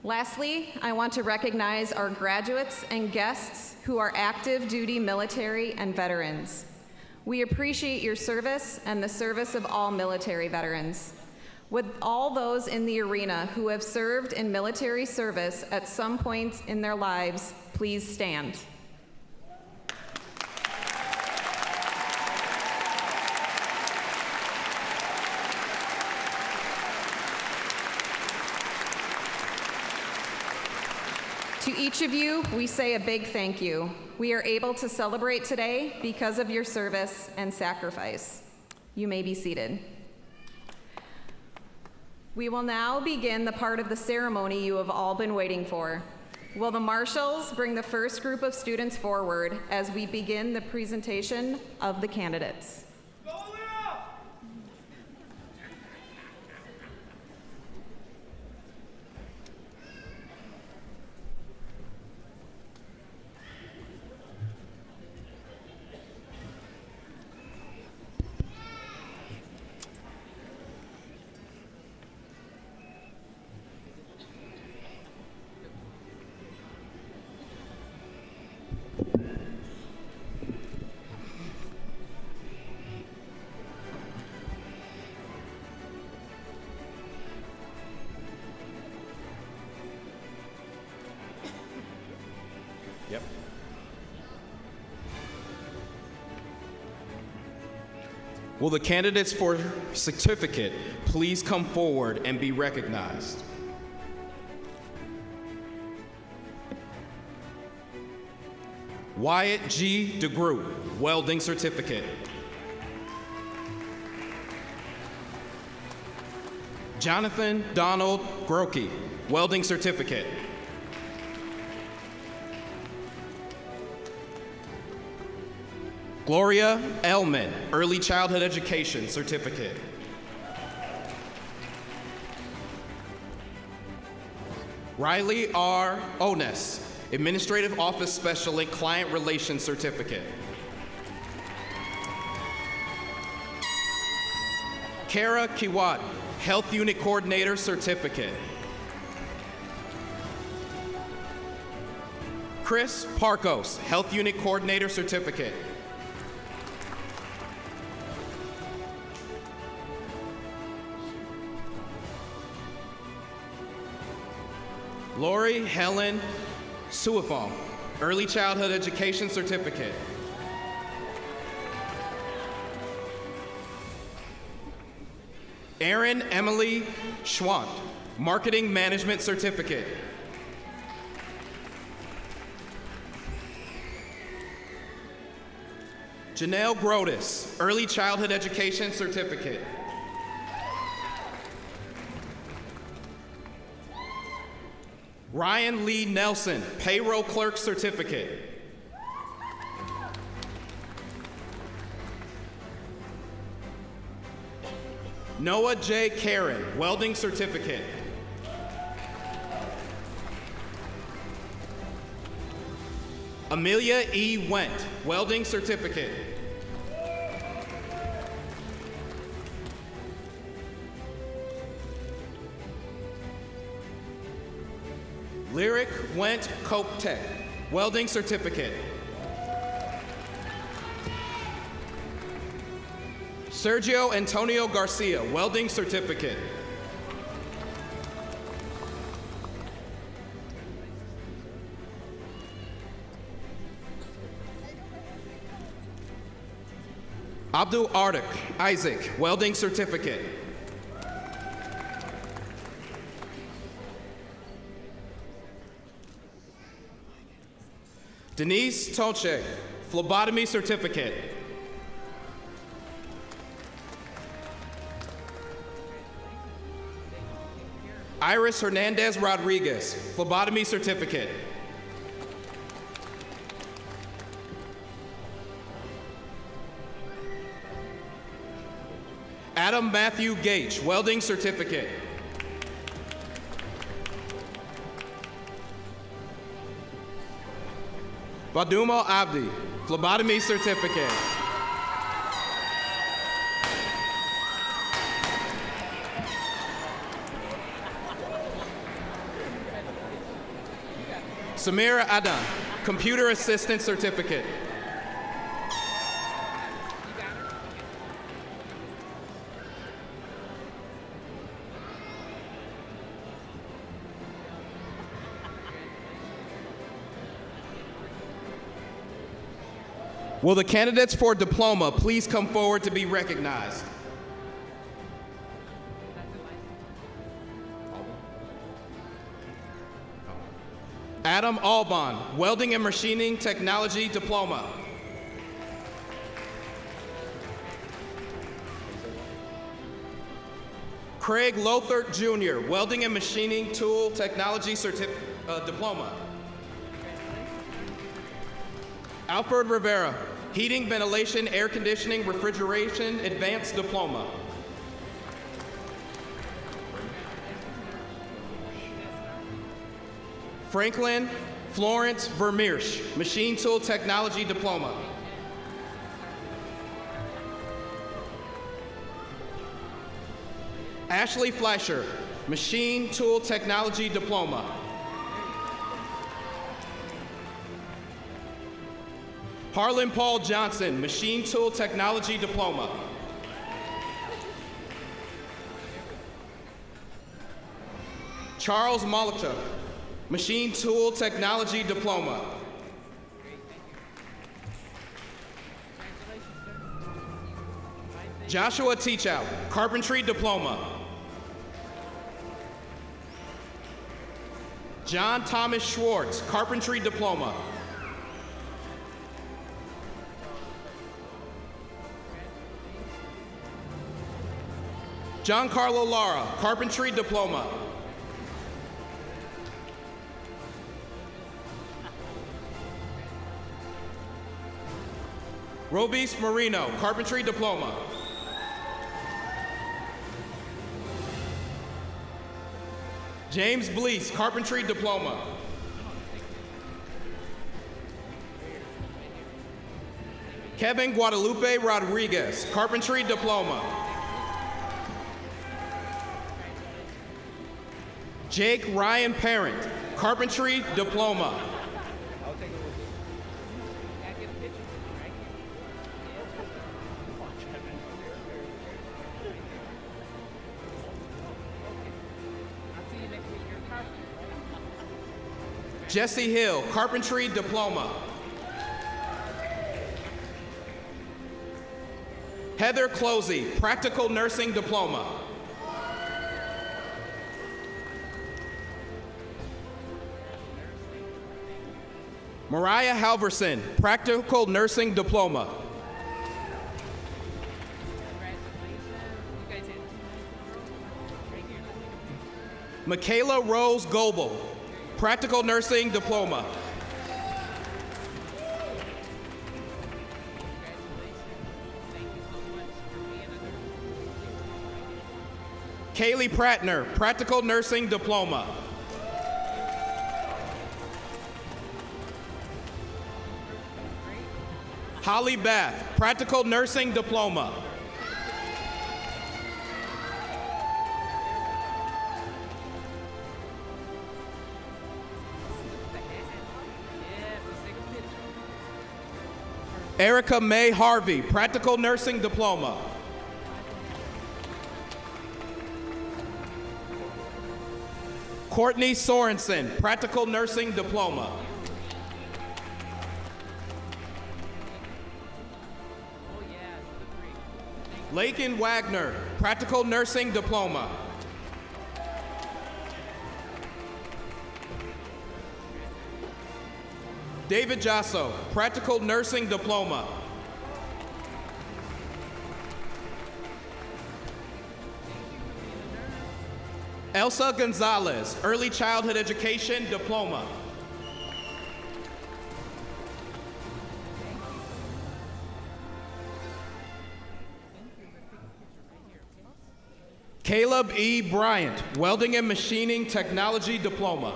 Lastly, I want to recognize our graduates and guests who are active duty military and veterans. We appreciate your service and the service of all military veterans. With all those in the arena who have served in military service at some point in their lives, please stand. To each of you, we say a big thank you. We are able to celebrate today because of your service and sacrifice. You may be seated. We will now begin the part of the ceremony you have all been waiting for. Will the marshals bring the first group of students forward as we begin the presentation of the candidates? Yep. Will the candidates for certificate please come forward and be recognized? Wyatt G. DeGroot, welding certificate. Jonathan Donald Grokey, welding certificate. Gloria Elman, early childhood education certificate. Riley R. Ones, administrative office specialist, client relations certificate. Kara Kiwat, health unit coordinator certificate. Chris Parkos, health unit coordinator certificate. Lori Helen Suifong, early childhood education certificate. Erin Emily Schwant, marketing management certificate. Janelle Grodis, early childhood education certificate. Ryan Lee Nelson, payroll clerk certificate. Noah J. Karen, welding certificate. Amelia E. Went, welding certificate. Lyric Went Coke Tech, welding certificate. Sergio Antonio Garcia, welding certificate. Abdul Ardik Isaac, welding certificate. Denise Tolche, phlebotomy certificate. Iris Hernandez Rodriguez, phlebotomy certificate. Adam Matthew Gage, welding certificate. Vaduma Abdi, phlebotomy certificate. Samira Adan, Computer Assistant Certificate. Will the candidates for diploma please come forward to be recognized? Adam Alban, Welding and Machining Technology Diploma. Craig Lothert Jr., Welding and Machining Tool Technology Diploma. Alfred Rivera, Heating, Ventilation, Air Conditioning, Refrigeration Advanced Diploma. Franklin Florence Vermeersch, Machine Tool Technology Diploma. Ashley Fleischer, Machine Tool Technology Diploma. Harlan Paul Johnson, Machine Tool Technology Diploma. Charles Malika, Machine Tool Technology Diploma. Joshua Teachout, Carpentry Diploma. John Thomas Schwartz, Carpentry Diploma. Giancarlo Lara, Carpentry Diploma. Robis Marino, Carpentry Diploma. James Blease, Carpentry Diploma. Kevin Guadalupe Rodriguez, Carpentry Diploma. Jake Ryan Parent, Carpentry Diploma. Jesse Hill, Carpentry Diploma. Heather Closey, Practical Nursing Diploma. Mariah Halverson, Practical Nursing Diploma. Michaela Rose Goebel, Practical Nursing Diploma. Kaylee Prattner, Practical Nursing Diploma. Holly Bath, Practical Nursing Diploma. Erica May Harvey, Practical Nursing Diploma. Courtney Sorensen, Practical Nursing Diploma. Lakin Wagner, Practical Nursing Diploma. David Jasso, Practical Nursing Diploma. Elsa Gonzalez, Early Childhood Education Diploma. Caleb E. Bryant, Welding and Machining Technology Diploma.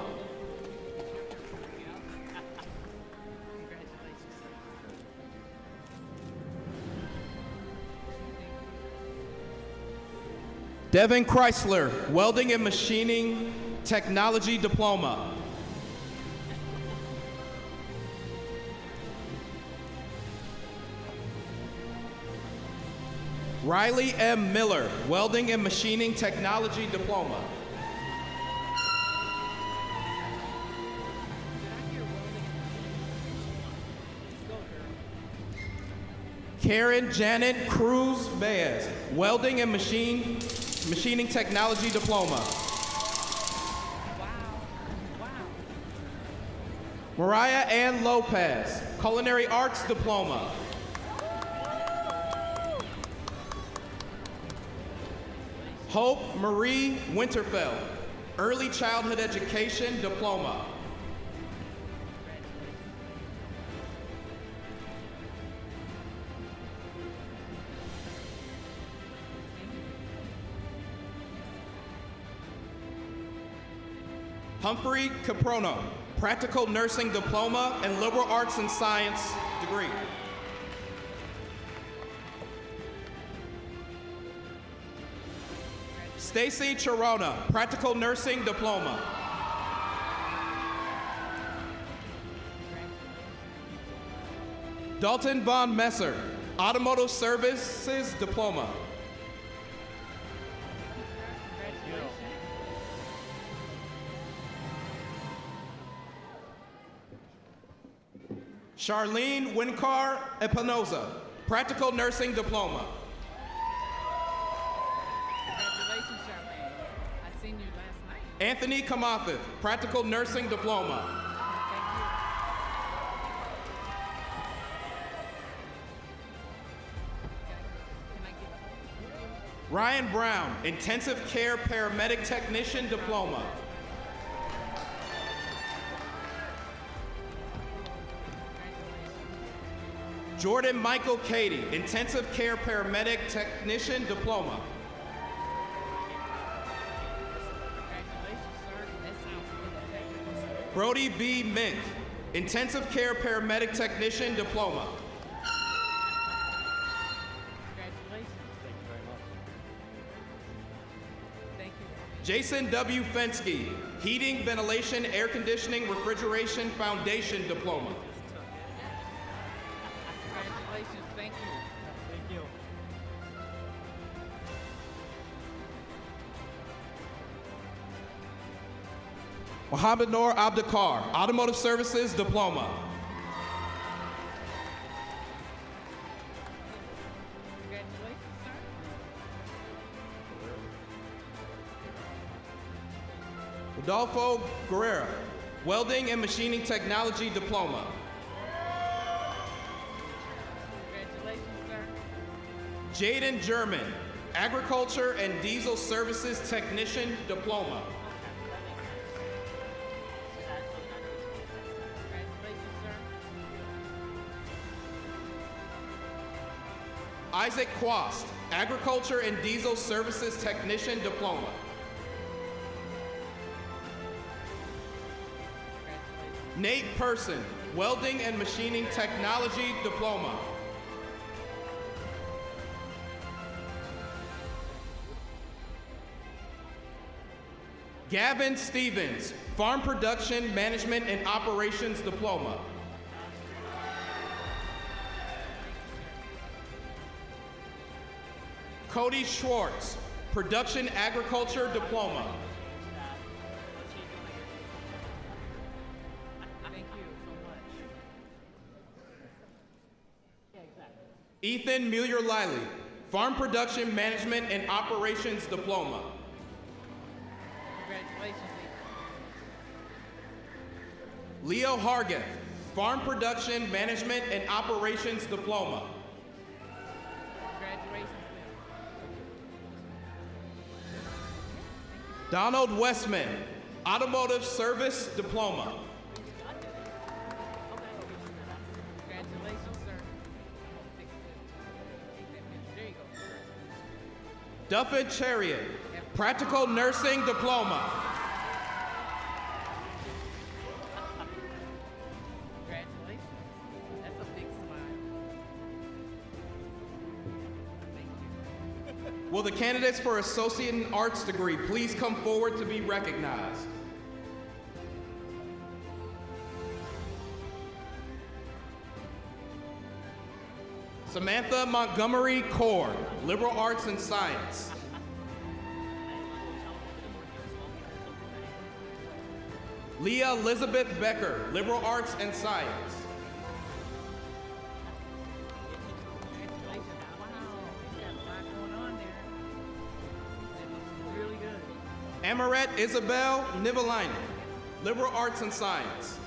Devin Chrysler, Welding and Machining Technology Diploma. Riley M. Miller, Welding and Machining Technology Diploma. Karen Janet Cruz Baez, Welding and Machining Technology Diploma. Mariah Ann Lopez, Culinary Arts Diploma. Hope Marie Winterfeld, Early Childhood Education Diploma. Humphrey Caprono, Practical Nursing Diploma and Liberal Arts and Science degree. Stacy Chirona, Practical Nursing Diploma. Dalton Von Messer, Automotive Services Diploma. Charlene Winkar Espinoza, Practical Nursing Diploma. Congratulations, Charmaine. I seen you last night. Anthony Kamathith, Practical Nursing Diploma. Ryan Brown, Intensive Care Paramedic Technician Diploma. Jordan Michael Cady, Intensive Care Paramedic Technician Diploma. Brody B. Mink, Intensive Care Paramedic Technician Diploma. Jason W. Fensky, Heating, Ventilation, Air Conditioning, Refrigeration Foundation Diploma. Congratulations, thank you. Thank you. Mohammed Noor Abdikar, Automotive Services Diploma. Congratulations, sir. Rodolfo Guerrera, Welding and Machining Technology Diploma. Congratulations, sir. Jaden German, Agriculture and Diesel Services Technician Diploma. Congratulations, sir. Isaac Quast, Agriculture and Diesel Services Technician Diploma. Nate Person, Welding and Machining Technology Diploma. Gavin Stevens, Farm Production Management and Operations Diploma. Cody Schwartz, Production Agriculture Diploma. Thank you so much. Ethan Mueller-Liley, Farm Production Management and Operations Diploma. Congratulations, Leo Hargeth, Farm Production Management and Operations Diploma. Congratulations, Donald Westman, Automotive Service Diploma. Congratulations, sir. There you go. Duffin Chariot, Practical Nursing Diploma. Congratulations. That's a big smile. Thank you. Will the candidates for Associate in Arts degree please come forward to be recognized? Samantha Montgomery Core, Liberal Arts and Science. Leah Elizabeth Becker, Liberal Arts and Science. Amaret Isabel Nivelainen, Liberal Arts and Science.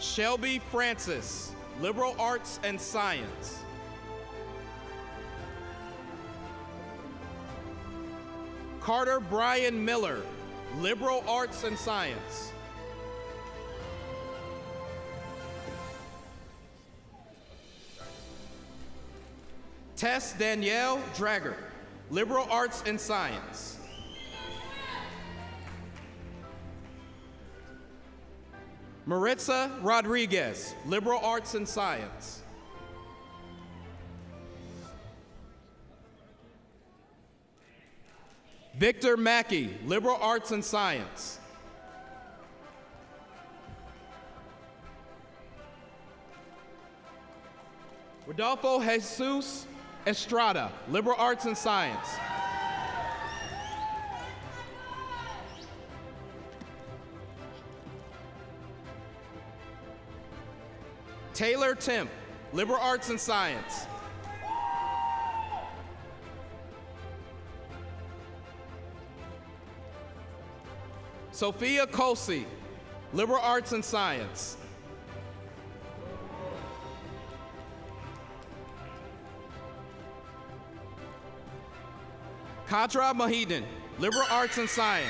Shelby Francis, Liberal Arts and Science. Carter Brian Miller, Liberal Arts and Science. Tess Danielle Drager, Liberal Arts and Science. Maritza Rodriguez, Liberal Arts and Science. Victor Mackey, Liberal Arts and Science. Rodolfo Jesus Estrada, Liberal Arts and Science. Taylor Temp, Liberal Arts and Science. Sophia Colsey, Liberal Arts and Science. Kadra Mahedin, Liberal Arts and Science.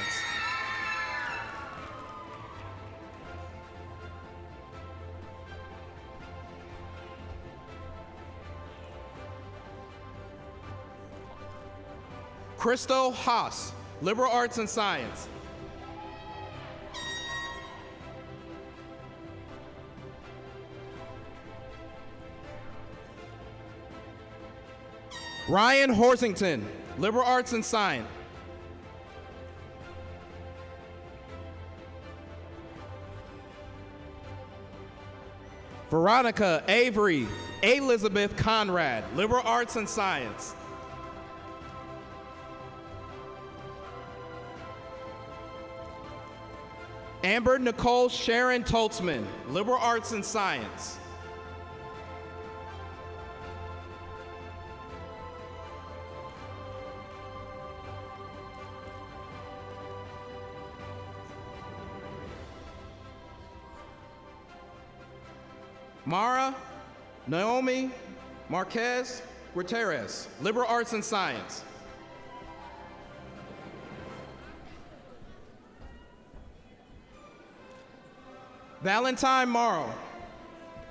Crystal Haas, Liberal Arts and Science. Ryan Horsington, Liberal Arts and Science. Veronica Avery Elizabeth Conrad, Liberal Arts and Science. Amber Nicole Sharon Toltzman, Liberal Arts and Science. Mara Naomi Marquez Gutierrez, Liberal Arts and Science. Valentine Morrow,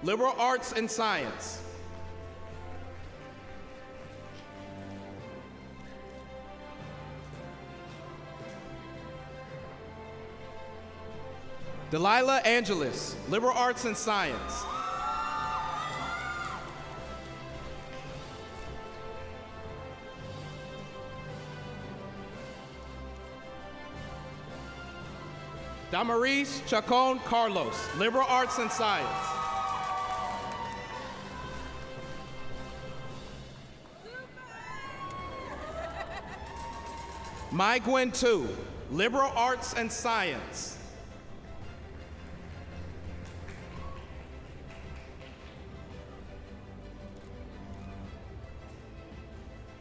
Liberal Arts and Science. Delilah Angeles, Liberal Arts and Science. Damaris Chacon Carlos, Liberal Arts and Science. Mai Gwen Tu, Liberal Arts and Science.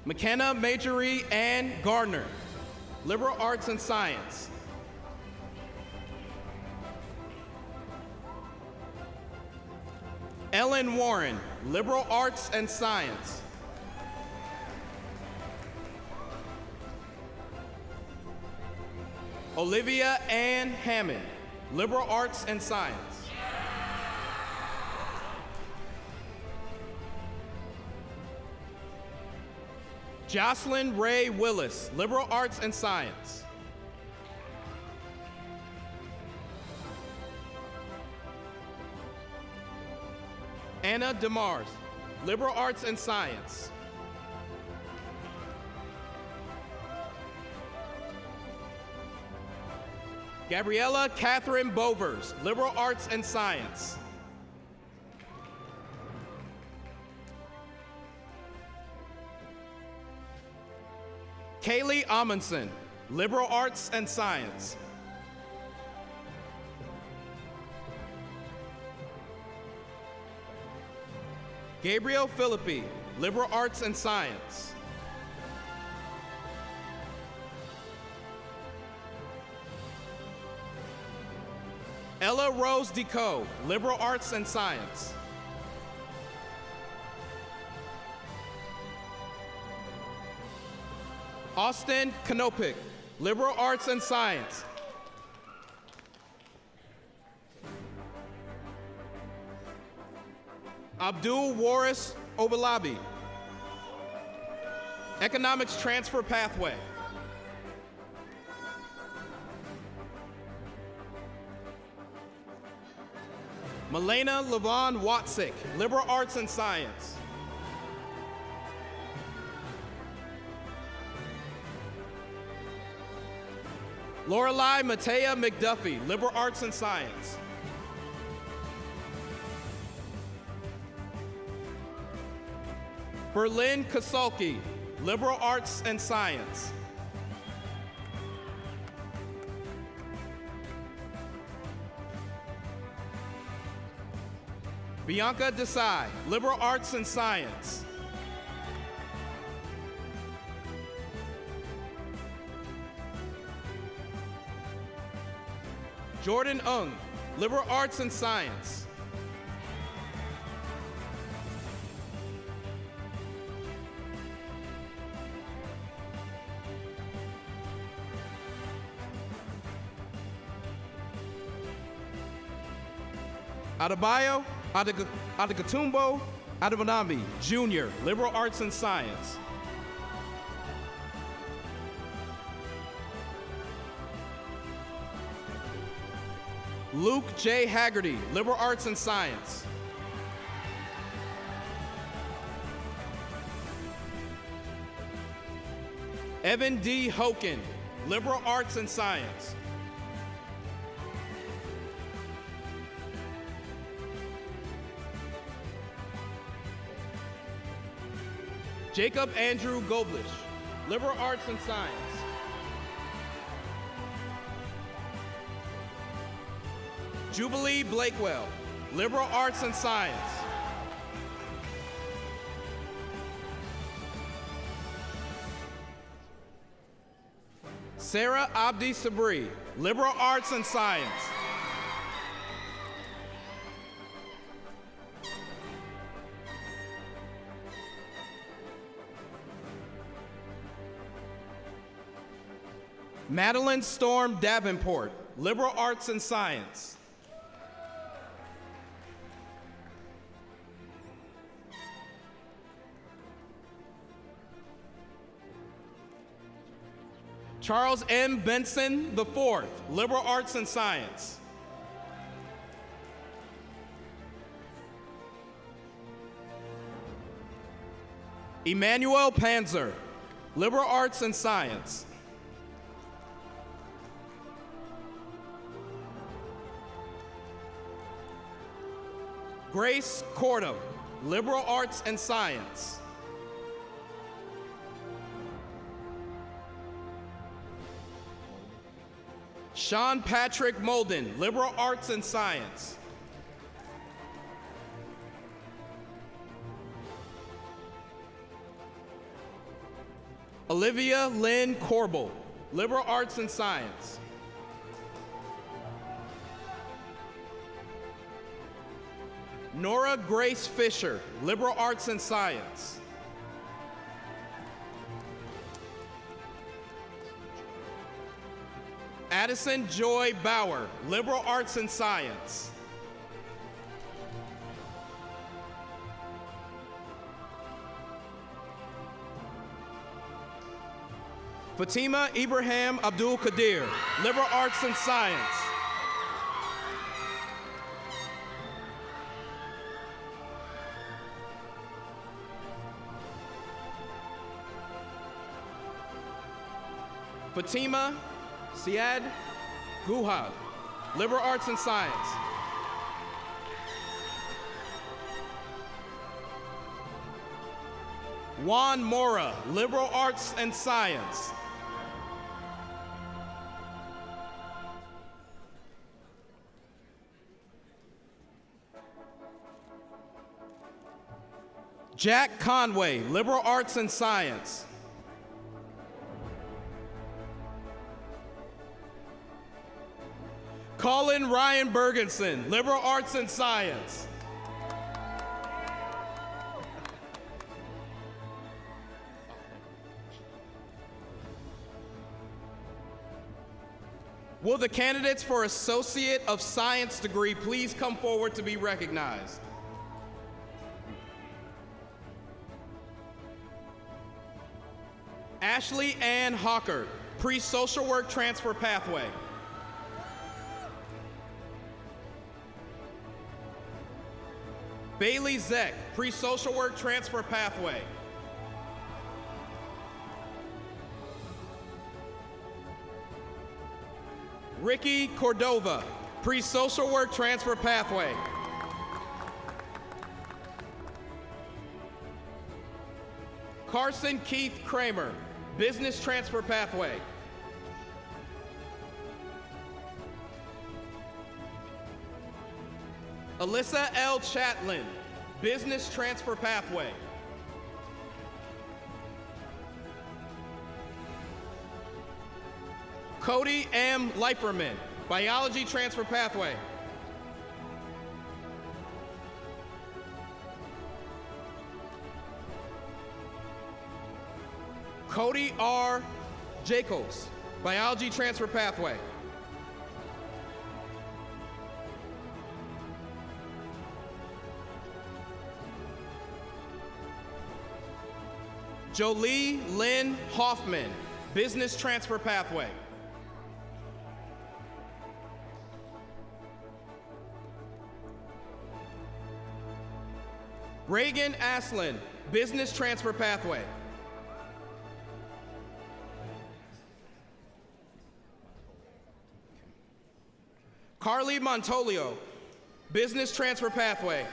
McKenna Majorie Ann Gardner, Liberal Arts and Science. Ellen Warren, Liberal Arts and Science. Olivia Ann Hammond, Liberal Arts and Science. Jocelyn Ray Willis, Liberal Arts and Science. Anna DeMars, Liberal Arts and Science. Gabriella Catherine Bovers, Liberal Arts and Science. Kaylee Amundsen, Liberal Arts and Science. Gabriel Philippi, Liberal Arts and Science. Ella Rose Deco, Liberal Arts and Science. Austin Kanopik, Liberal Arts and Science. Abdul Waris Obalabi, Economics Transfer Pathway. Milena Levon Watsick, Liberal Arts and Science. Lorelei Matea McDuffie, Liberal Arts and Science. Berlin Kasulki, Liberal Arts and Science. Bianca Desai, Liberal Arts and Science. Jordan Ung, Liberal Arts and Science. Adebayo Adekatumbo Adebanami, Jr., Liberal Arts and Science. Luke J. Haggerty, Liberal Arts and Science. Evan D. Hoken, Liberal Arts and Science. Jacob Andrew Goblish, Liberal Arts and Science. Jubilee Blakewell, Liberal Arts and Science. Sarah Abdi Sabri, Liberal Arts and Science. Madeline Storm Davenport, Liberal Arts and Science. Charles M. Benson IV, Liberal Arts and Science. Emmanuel Panzer, Liberal Arts and Science. Grace Cordum, Liberal Arts and Science. Sean Patrick Molden, Liberal Arts and Science. Olivia Lynn Corbel, Liberal Arts and Science. Nora Grace Fisher, Liberal Arts and Science. Addison Joy Bauer, Liberal Arts and Science. Fatima Ibrahim Abdul Qadir, Liberal Arts and Science. Fatima Siad Guha, liberal arts and science. Juan Mora, liberal arts and science. Jack Conway, liberal arts and science. Colin Ryan Bergenson, liberal arts and science. Will the candidates for Associate of Science degree please come forward to be recognized? Ashley Ann Hawker, pre-social work transfer pathway. Bailey Zeck, pre-social work transfer pathway. Ricky Cordova, pre-social work transfer pathway. Carson Keith Kramer, business transfer pathway. Alyssa L. Chatlin, business transfer pathway. Cody M. Leiferman, biology transfer pathway. Cody R. Jacobs, biology transfer pathway. Jolie Lynn Hoffman, business transfer pathway. Reagan Aslin, business transfer pathway. Carly Montolio, business transfer pathway.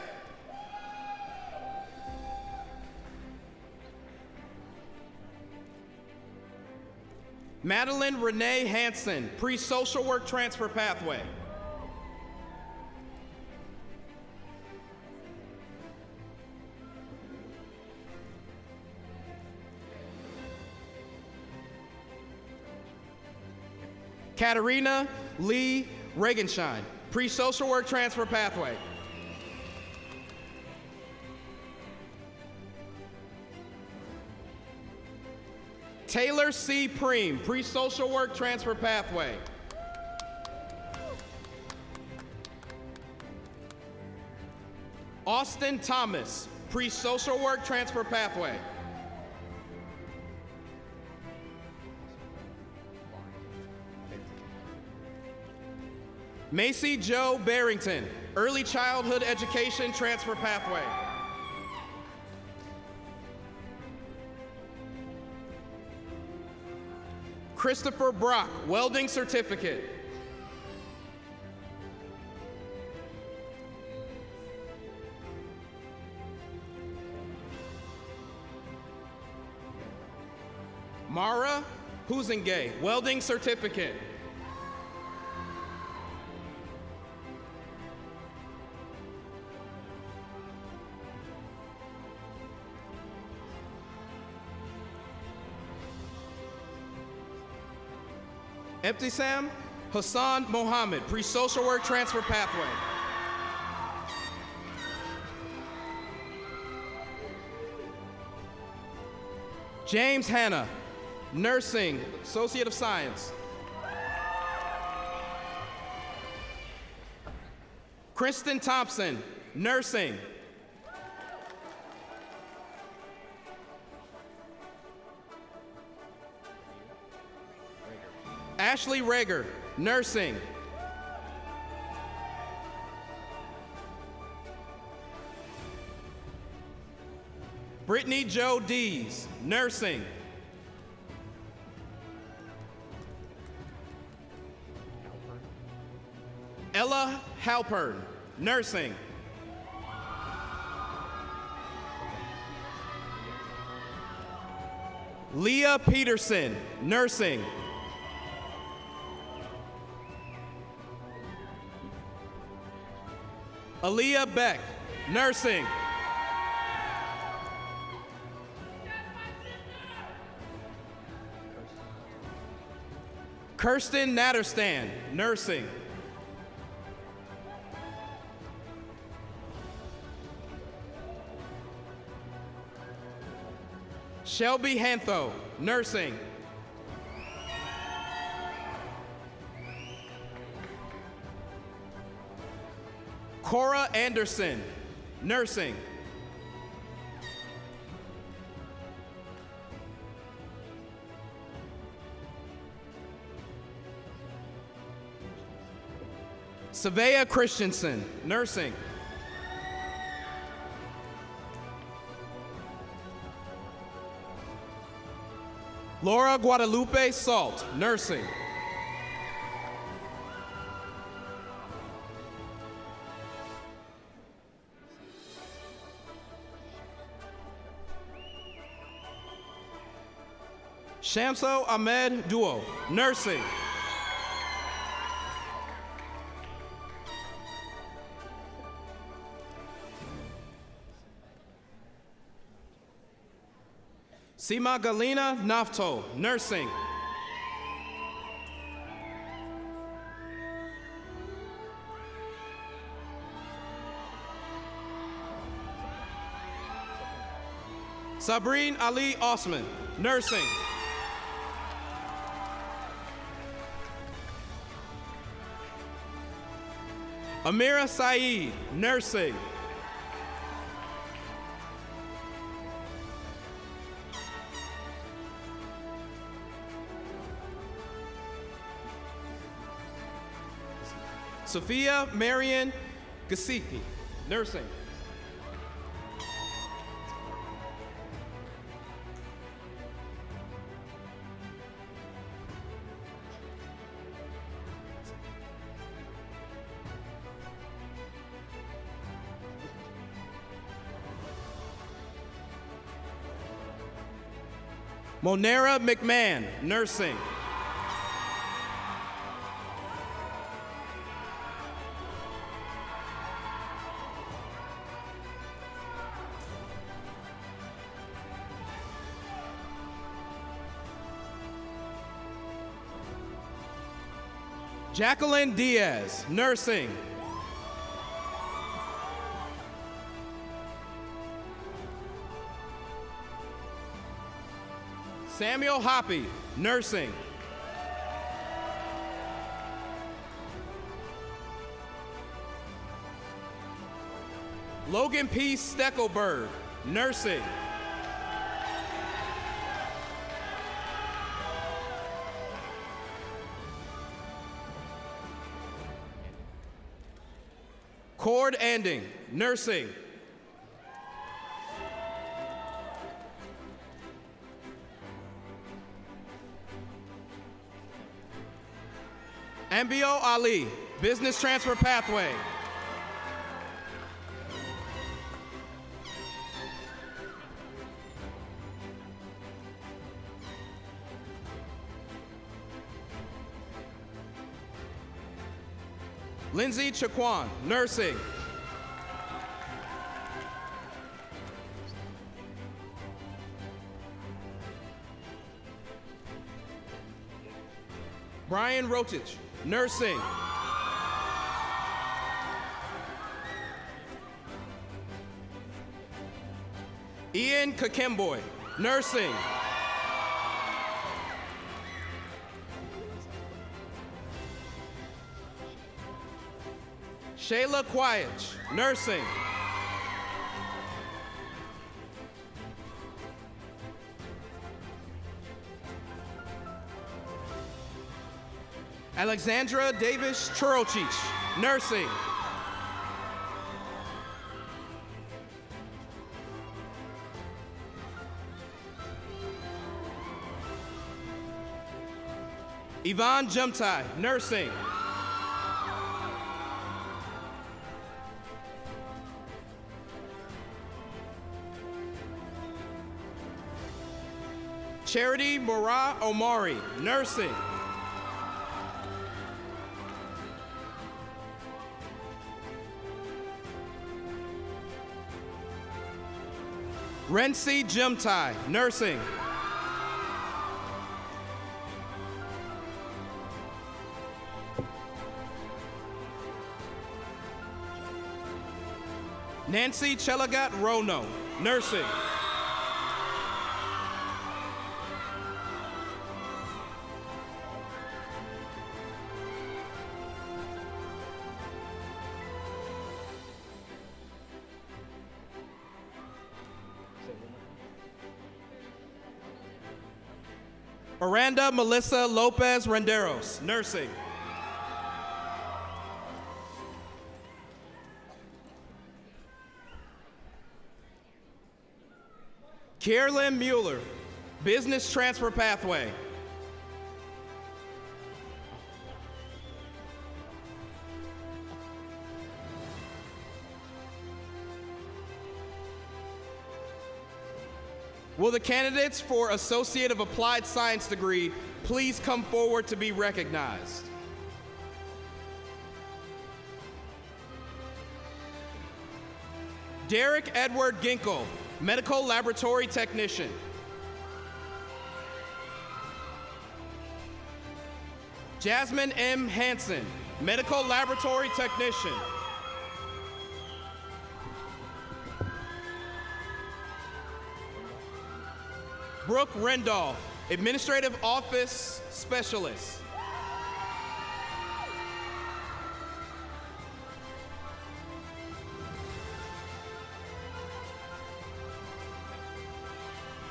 Madeline Renee Hansen, pre-social work transfer pathway. Katarina Lee Regenshine, pre-social work transfer pathway. Taylor C. Preem, pre-social work transfer pathway. Austin Thomas, pre-social work transfer pathway. Macy Jo Barrington, early childhood education transfer pathway. Christopher Brock, welding certificate. Mara Huzengay, welding certificate. Ebtisam Hassan Mohammed, pre-social work transfer pathway. James Hanna, nursing, associate of science. Kristen Thompson, nursing. Ashley Rager, nursing. Brittany Jo Dees, nursing. Halpern, nursing. Leah Peterson, nursing. Aaliyah Beck, nursing. Kirsten Natterstan, nursing. Shelby Hantho, nursing. Cora Anderson, nursing. Savea Christensen, nursing. Laura Guadalupe Salt, nursing. Shamso Ahmed Duo, nursing. Sima Galina Nafto, nursing. Sabrine Ali Osman, nursing. Amira Saeed, nursing. Sophia Marion Gasicki, nursing. Monera McMahon, nursing. Jacqueline Diaz, nursing. Samuel Hoppy, nursing. Logan P. Steckelberg, nursing. Cord Anding, nursing. Ambio Ali, business transfer pathway. Lindsay Chaquan, nursing. Brian Rotich, nursing. Ian Kakemboy, nursing. Shayla Quietch, nursing. Alexandra Davis Churocich, nursing. Yvonne Jumtai, nursing. Charity Mora Omari, nursing. Rensi Jimtai, nursing. Nancy Chelagat Rono, nursing. Miranda Melissa Lopez Renderos, nursing. Kierlyn Mueller, business transfer pathway. Will the candidates for Associate of Applied Science degree please come forward to be recognized? Derek Edward Ginkle, medical laboratory technician. Jasmine M. Hansen, medical laboratory technician. Brooke Rendall, administrative office specialist.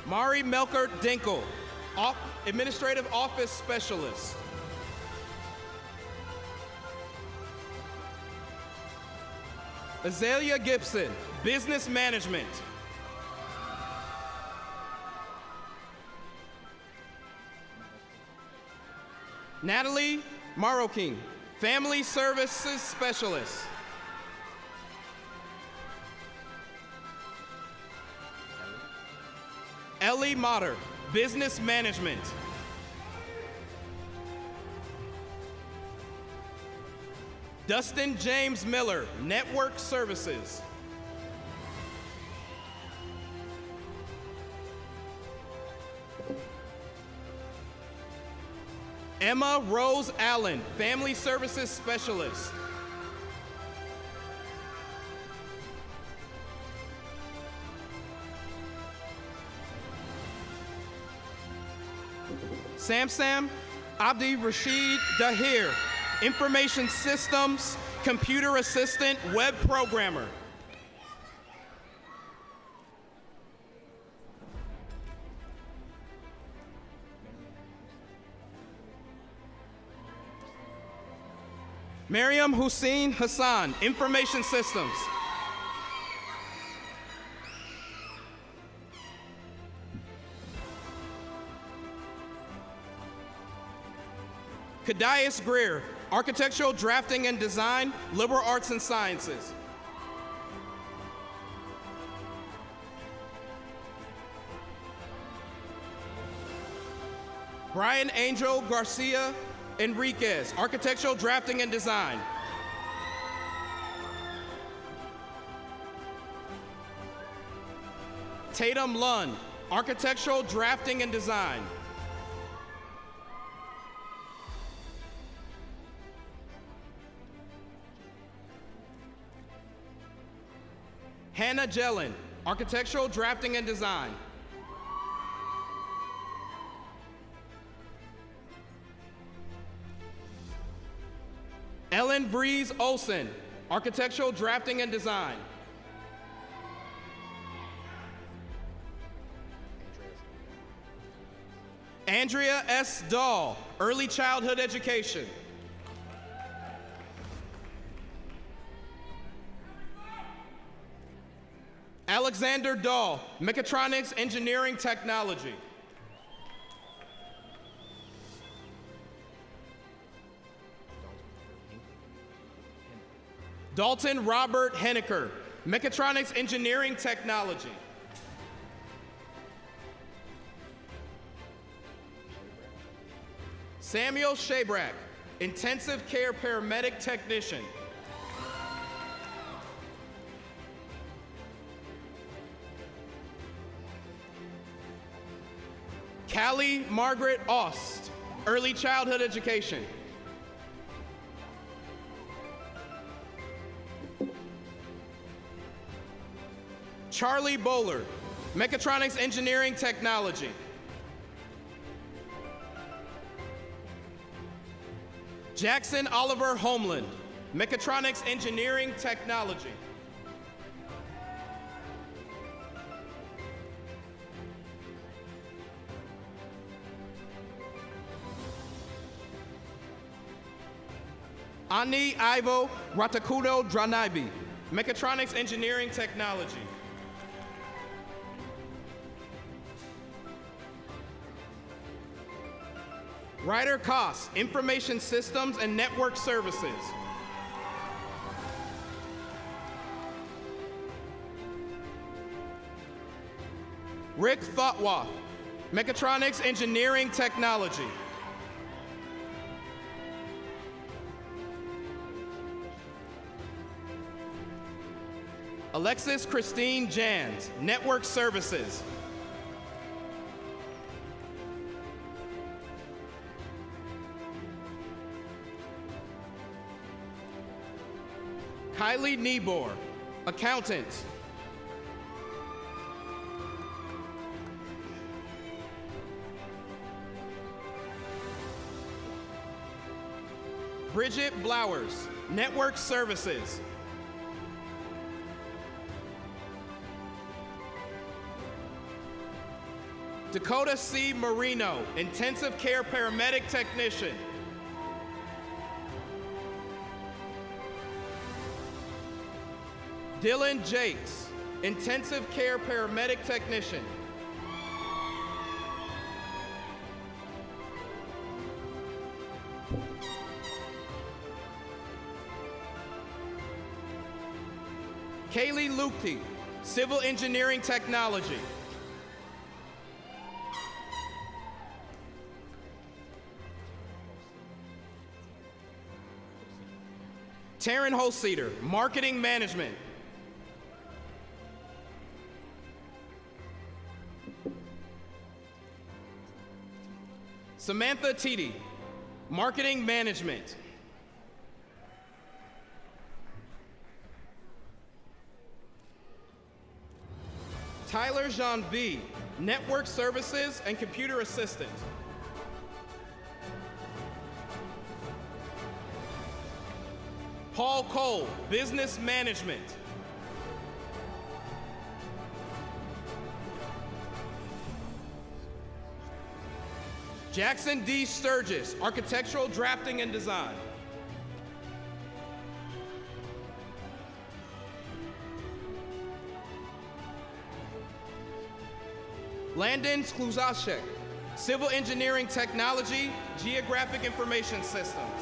Mari Melkert Dinkel, administrative office specialist. Azalea Gibson, business management. Natalie Maroking, family services specialist. Ellie Motter, business management. Dustin James Miller, network services. Emma Rose Allen, family services specialist. Samsam Abdi Rashid Dahir, information systems, computer assistant, web programmer. Mariam Hussein Hassan, information systems. Kadias Greer, architectural drafting and design, liberal arts and sciences. Brian Angel Garcia Enriquez, architectural drafting and design. Tatum Lund, architectural drafting and design. Hannah Jellin, architectural drafting and design. Ellen Breeze Olson, architectural drafting and design. Andrea S. Dahl, early childhood education. Alexander Dahl, mechatronics engineering technology. Dalton Robert Henniker, mechatronics engineering technology. Samuel Shabrak, Intensive Care Paramedic Technician. Callie Margaret Ost, Early Childhood Education. Charlie Bowler, Mechatronics Engineering Technology. Jackson Oliver Homeland, Mechatronics Engineering Technology. Ani Ivo Ratakudo Dranaibi, Mechatronics Engineering Technology. Ryder Koss, Information Systems and Network Services. Rick Thoughtwath, Mechatronics Engineering Technology. Alexis Christine Jans, Network Services. Kylie Niebuhr, Accountant. Bridget Blowers, Network Services. Dakota C. Marino, Intensive Care Paramedic Technician. Dylan Jakes, Intensive Care Paramedic Technician. Kaylee Lukti, Civil Engineering Technology. Taryn Holseder, Marketing Management. Samantha Teedy, Marketing Management. Tyler Jean-V, Network Services and Computer Assistant. Paul Cole, Business Management. Jackson D. Sturgis, Architectural Drafting and Design. Landon Skluzaszek, Civil Engineering Technology, Geographic Information Systems.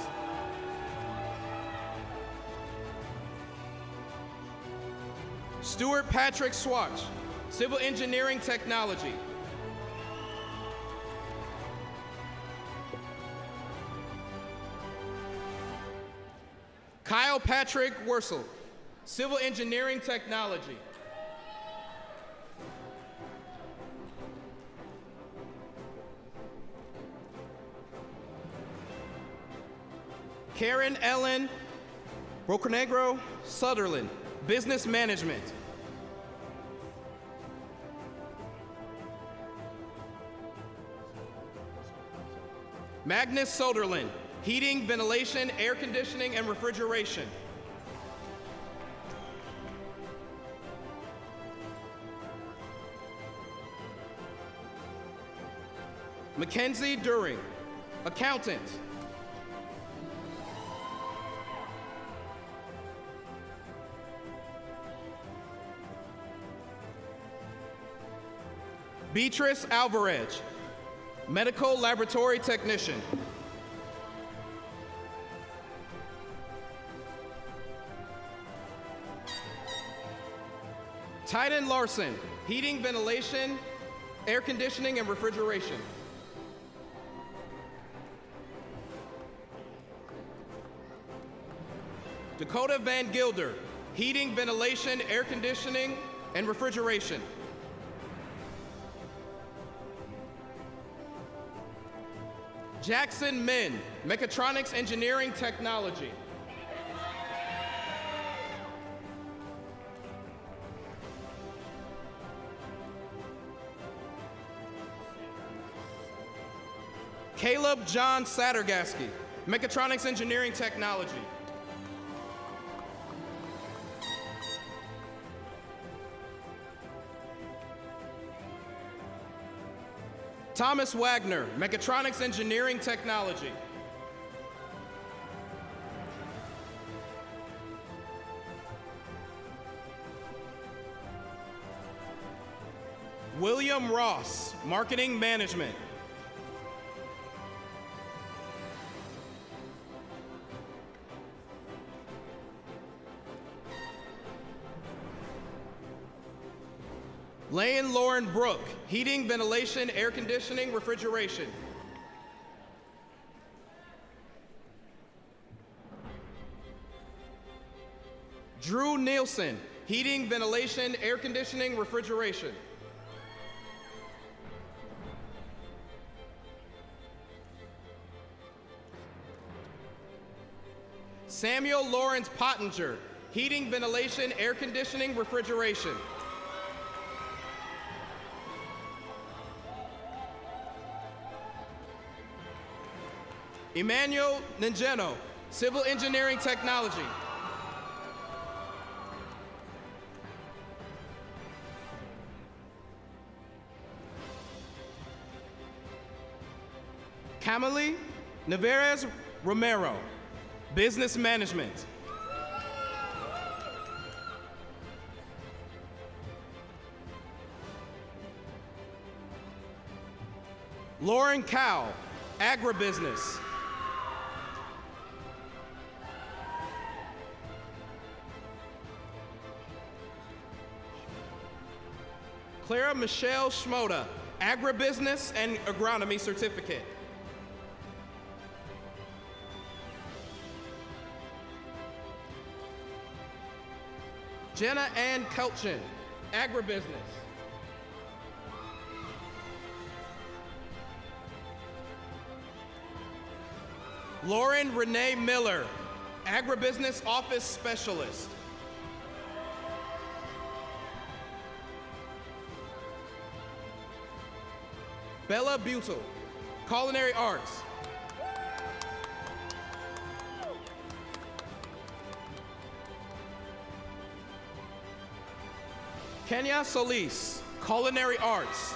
Stuart Patrick Swatch, Civil Engineering Technology. Kyle Patrick Wursel, Civil Engineering Technology. Karen Ellen Bocanegro Sutherland, Business Management. Magnus Soderlund, Heating, Ventilation, Air Conditioning, and Refrigeration. Mackenzie During, Accountant. Beatrice Alvarez, Medical Laboratory Technician. Titan Larson, Heating, Ventilation, Air Conditioning, and Refrigeration. Dakota Van Gilder, heating, ventilation, air conditioning, and refrigeration. Jackson Min, mechatronics, engineering, technology. Caleb John Sattergasky, mechatronics, engineering, technology. Thomas Wagner, mechatronics, engineering, technology. William Ross, marketing management. Lane Lauren Brooke, heating, ventilation, air conditioning, refrigeration. Drew Nielsen, heating, ventilation, air conditioning, refrigeration. Samuel Lawrence Pottinger, heating, ventilation, air conditioning, refrigeration. Emmanuel Ningeno, civil engineering, technology. Camille Nevarez Romero, business management. Lauren Cow, agribusiness. Clara Michelle Schmoda, agribusiness and agronomy certificate. Jenna Ann Kelchin, agribusiness. Lauren Renee Miller, agribusiness office specialist. Bella Butel, culinary arts. Kenya Solis, culinary arts.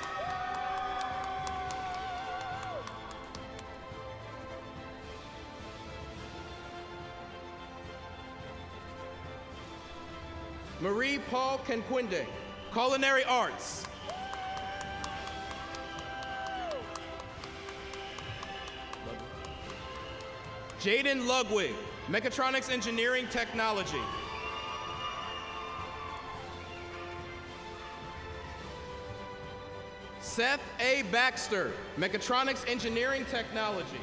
Marie Paul Kenquinde, culinary arts. Jaden Ludwig, mechatronics, engineering, technology. Seth A. Baxter, mechatronics, engineering, technology.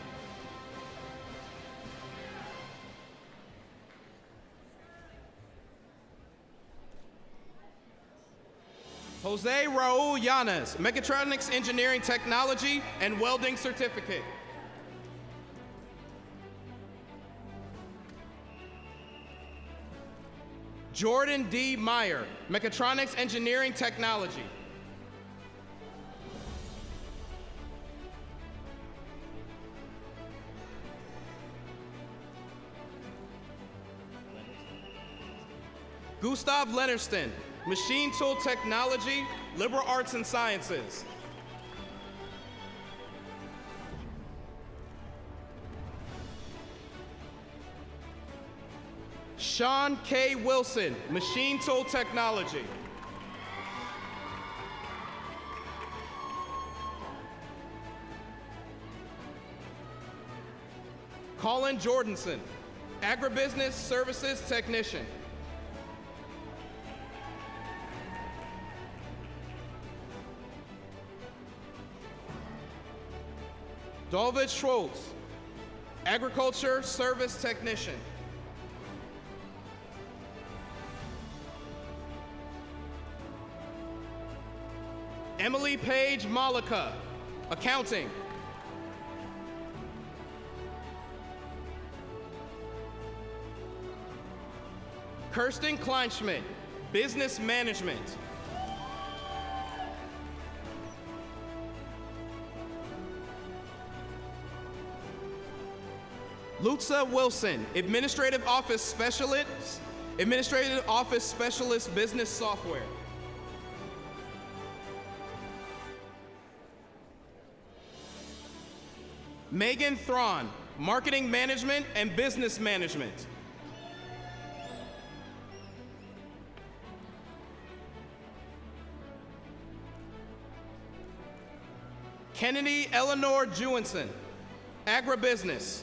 Jose Raul Yanes, mechatronics, engineering, technology, and welding certificate. Jordan D. Meyer, mechatronics, engineering, technology. Gustav Lennerston, machine tool technology, liberal arts and sciences. Sean K. Wilson, machine tool technology. Colin Jordanson, agribusiness services technician. David Schwartz, agriculture service technician. Emily Page Malika, accounting. Kirsten Kleinschmidt, business management. Lutza Wilson, administrative office specialist, business software. Megan Thrawn, marketing management and business management. Kennedy Eleanor Jewinson, agribusiness.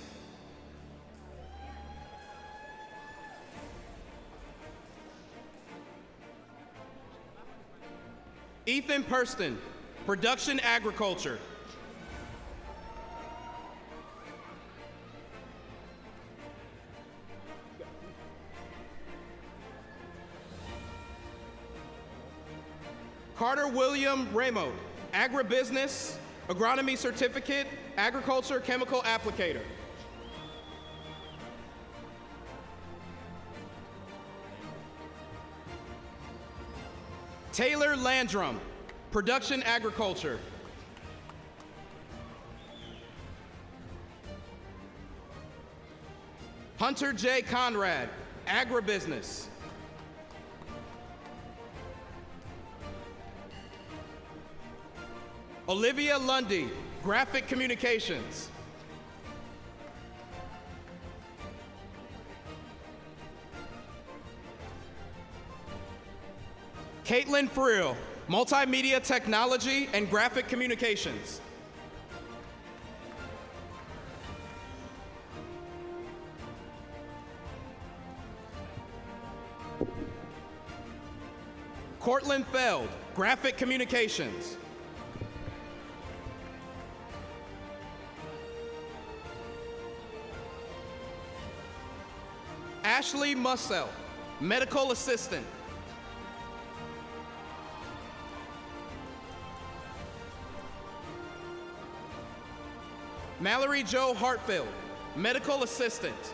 Ethan Purston, production agriculture. Carter William Ramo, agribusiness, agronomy certificate, agriculture chemical applicator. Taylor Landrum, production agriculture. Hunter J. Conrad, agribusiness. Olivia Lundy, graphic communications. Caitlin Friel, multimedia technology and graphic communications. Cortland Feld, graphic communications. Ashley Mussel, medical assistant. Mallory Jo Hartfield, medical assistant.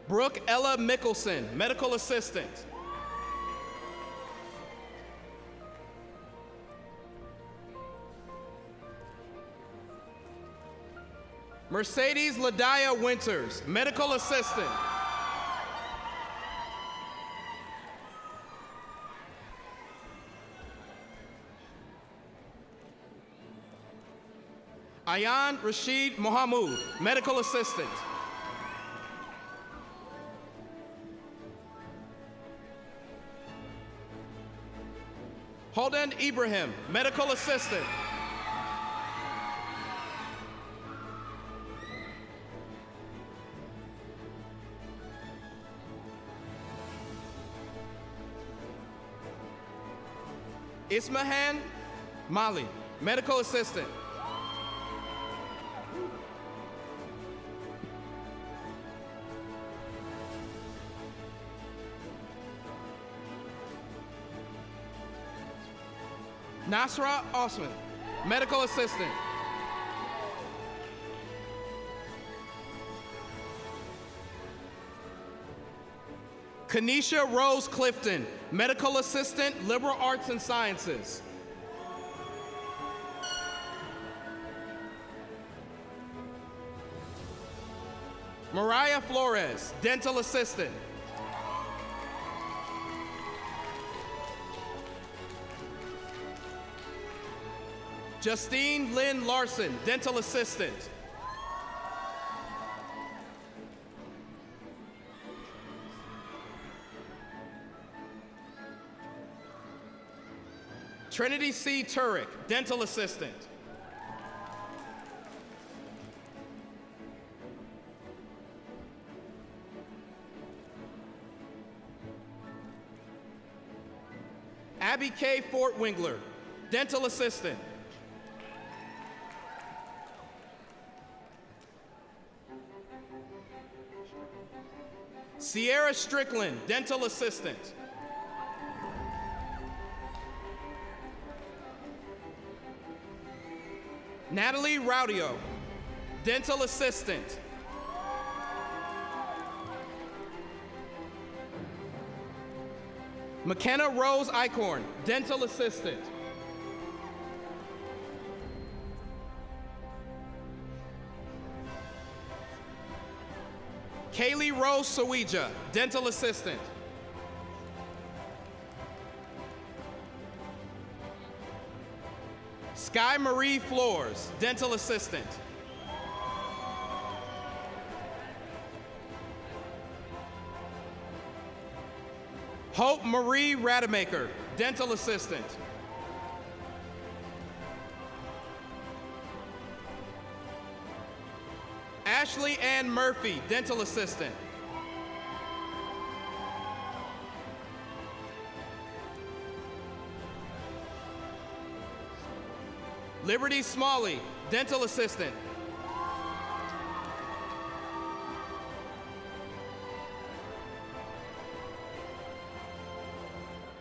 Brooke Ella Mickelson, medical assistant. Mercedes Ladaya Winters, medical assistant. Ayan Rashid Mohamud, medical assistant. Holden Ibrahim, medical assistant. Ismahan Mali, medical assistant. Nasra Osman, medical assistant. Kanisha Rose Clifton, medical assistant, liberal arts and sciences. Mariah Flores, dental assistant. Justine Lynn Larson, dental assistant. Trinity C. Turek, dental assistant. Abby K. Fort Wingler, dental assistant. Sierra Strickland, dental assistant. Natalie Raudio, dental assistant. McKenna Rose Eichhorn, dental assistant. Kaylee Rose Sawija, dental assistant. Sky Marie Floors, dental assistant. Hope Marie Rademacher, dental assistant. Ashley Ann Murphy, dental assistant. Liberty Smalley, dental assistant.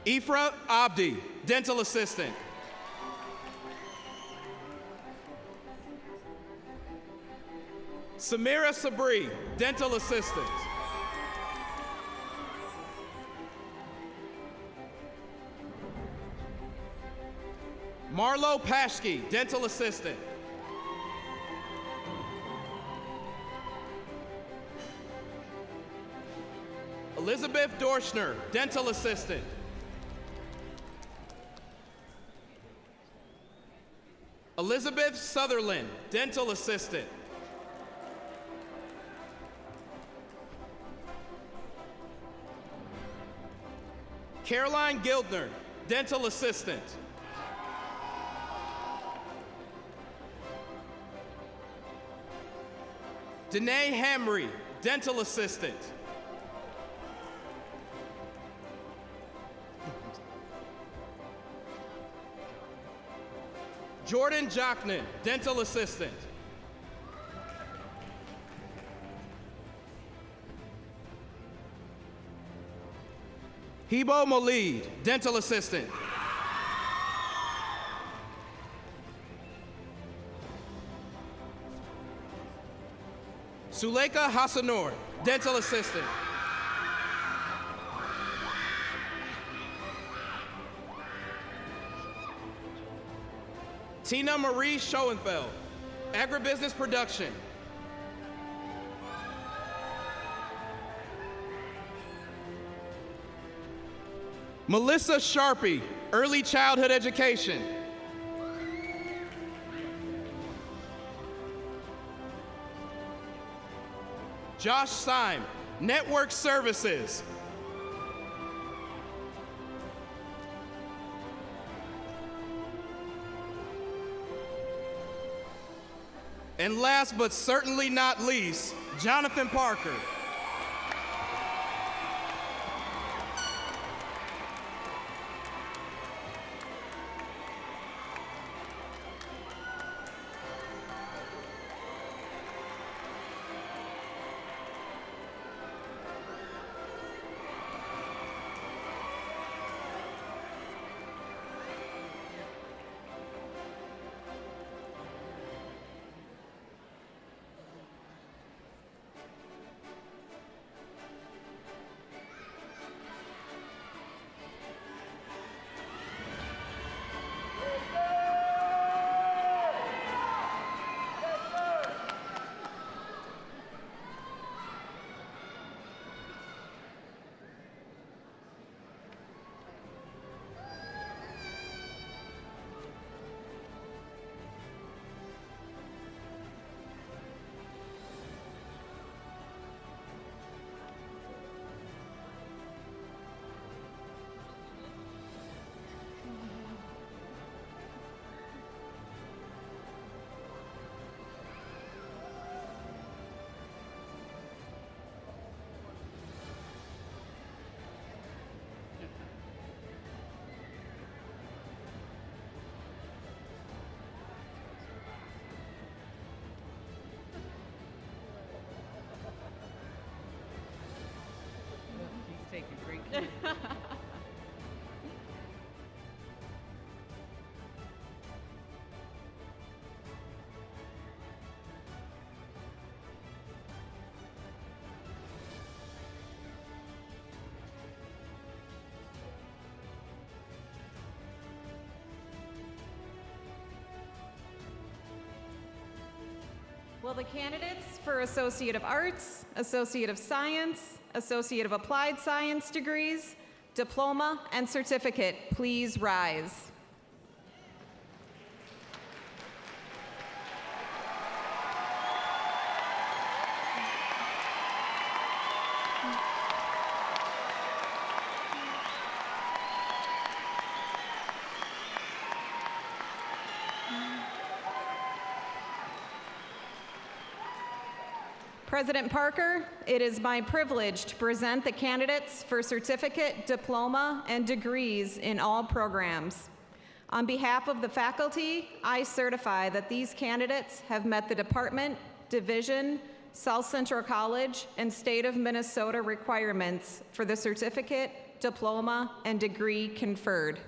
Ifra Abdi, dental assistant. Samira Sabri, dental assistant. Marlo Paschke, dental assistant. Elizabeth Dorschner, dental assistant. Elizabeth Sutherland, dental assistant. Caroline Gildner, dental assistant. Danae Hamry, dental assistant. Jordan Jocknan, dental assistant. Hebo Malid, dental assistant. Suleika Hassanor, dental assistant. Tina Marie Schoenfeld, agribusiness production. Melissa Sharpie, early childhood education. Josh Syme, network services. And last but certainly not least, Jonathan Parker. Will the candidates for Associate of Arts, Associate of Science, Associate of Applied Science degrees, diploma, and certificate please rise? President Parker, it is my privilege to present the candidates for certificate, diploma, and degrees in all programs. On behalf of the faculty, I certify that these candidates have met the department, division, South Central College, and state of Minnesota requirements for the certificate, diploma, and degree conferred.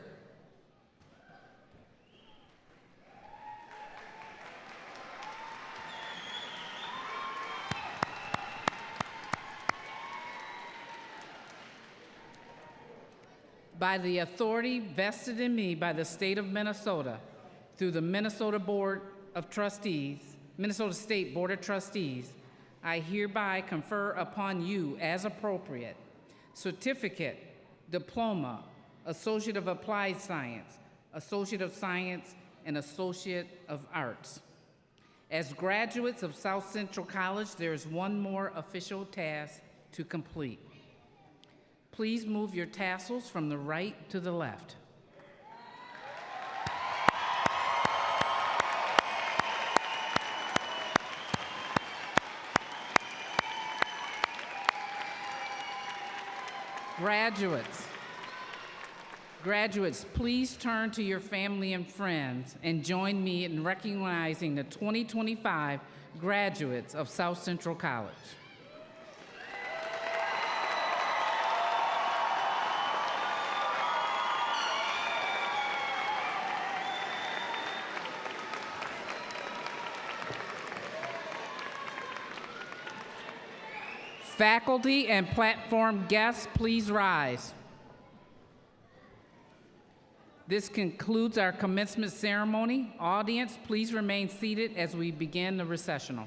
By the authority vested in me by the state of Minnesota through the Minnesota Board of Trustees, Minnesota State Board of Trustees, I hereby confer upon you as appropriate certificate, diploma, Associate of Applied Science, Associate of Science, and Associate of Arts. As graduates of South Central College, there is one more official task to complete. Please move your tassels from the right to the left. Graduates, please turn to your family and friends and join me in recognizing the 2025 graduates of South Central College. Faculty and platform guests, please rise. This concludes our commencement ceremony. Audience, please remain seated as we begin the recessional.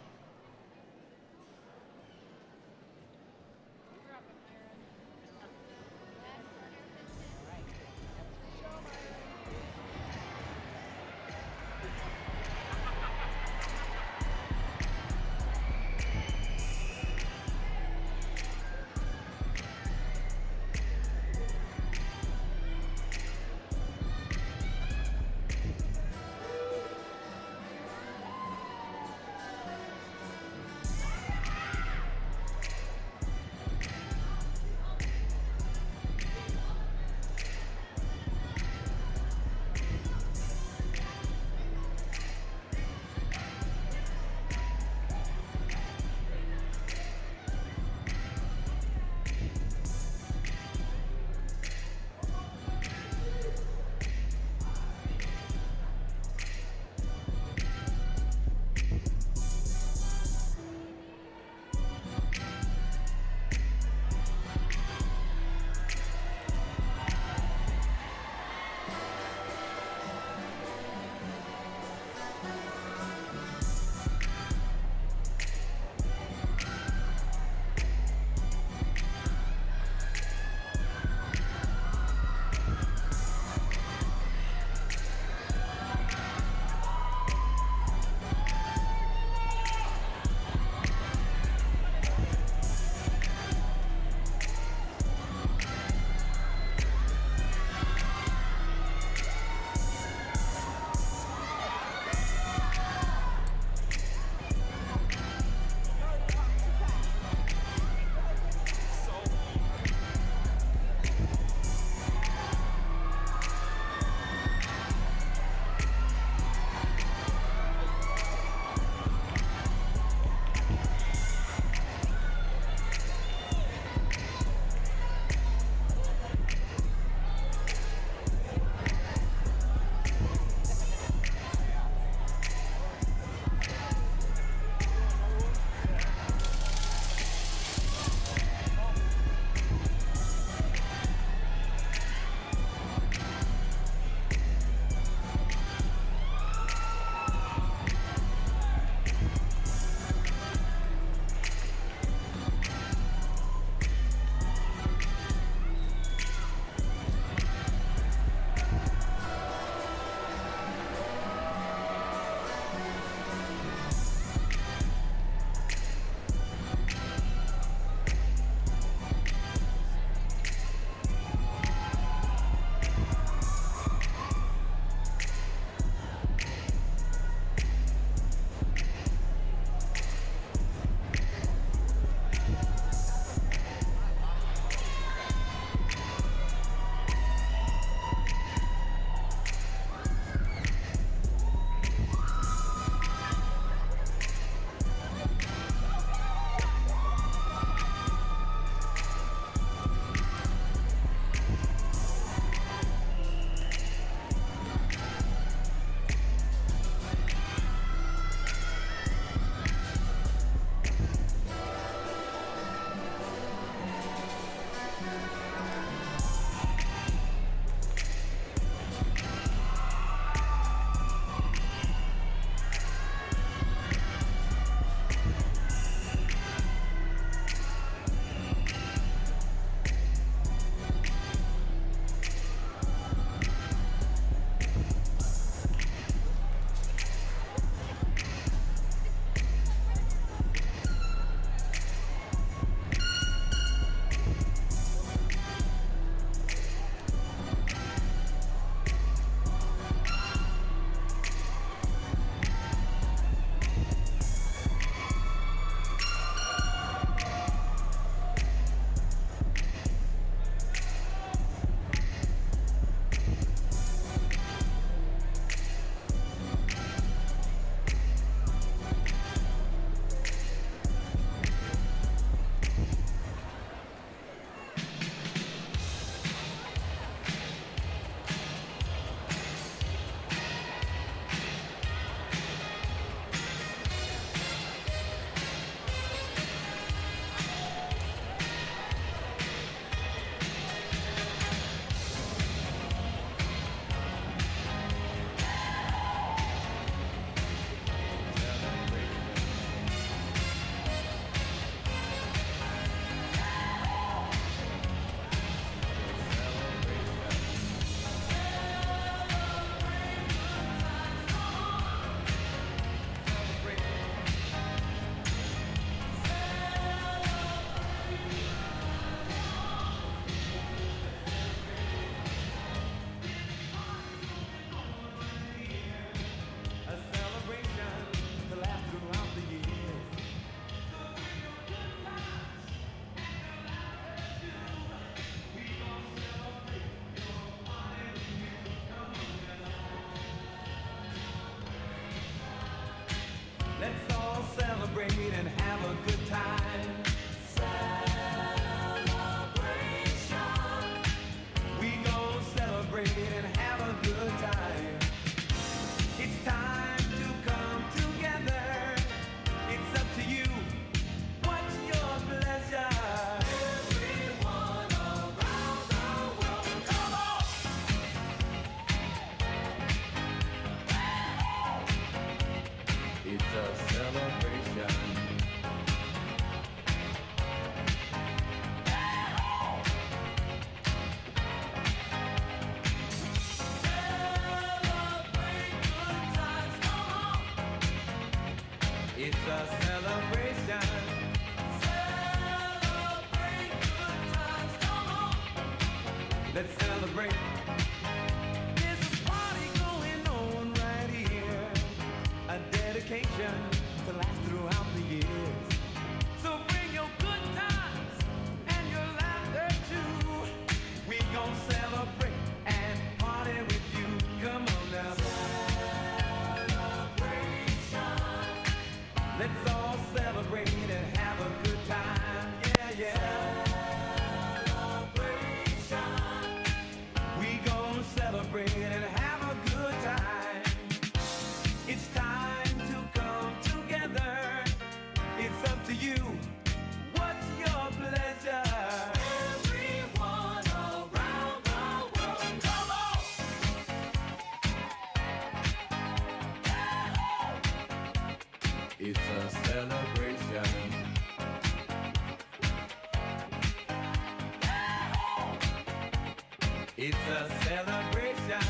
It's a celebration.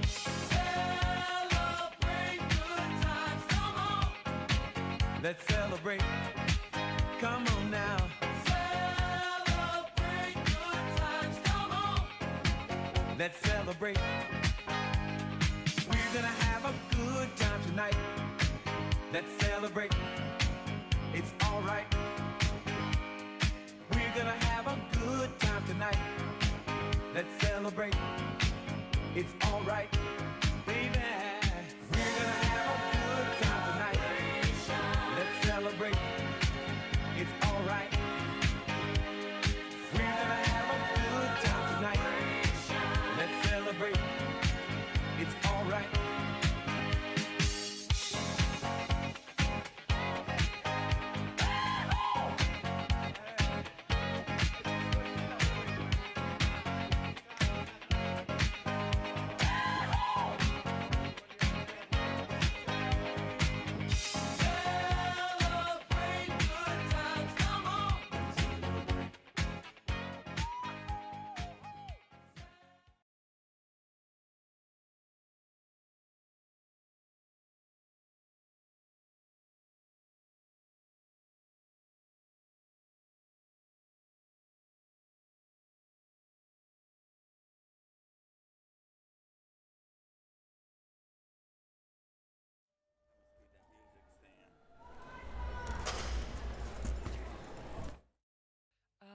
Celebrate good times, come on. Let's celebrate. Come on now. Celebrate good times, come on. Let's celebrate. We're gonna have a good time tonight. Let's celebrate. It's alright. We're gonna have a good time tonight. Let's celebrate. It's alright, baby. We're gonna have a good time tonight. Let's celebrate. It's alright. We're gonna have a good time tonight. Let's celebrate. It's alright.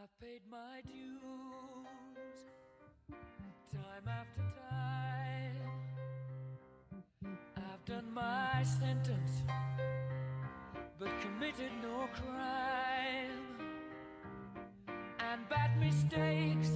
I've paid my dues, time after time. I've done my sentence, but committed no crime. And bad mistakes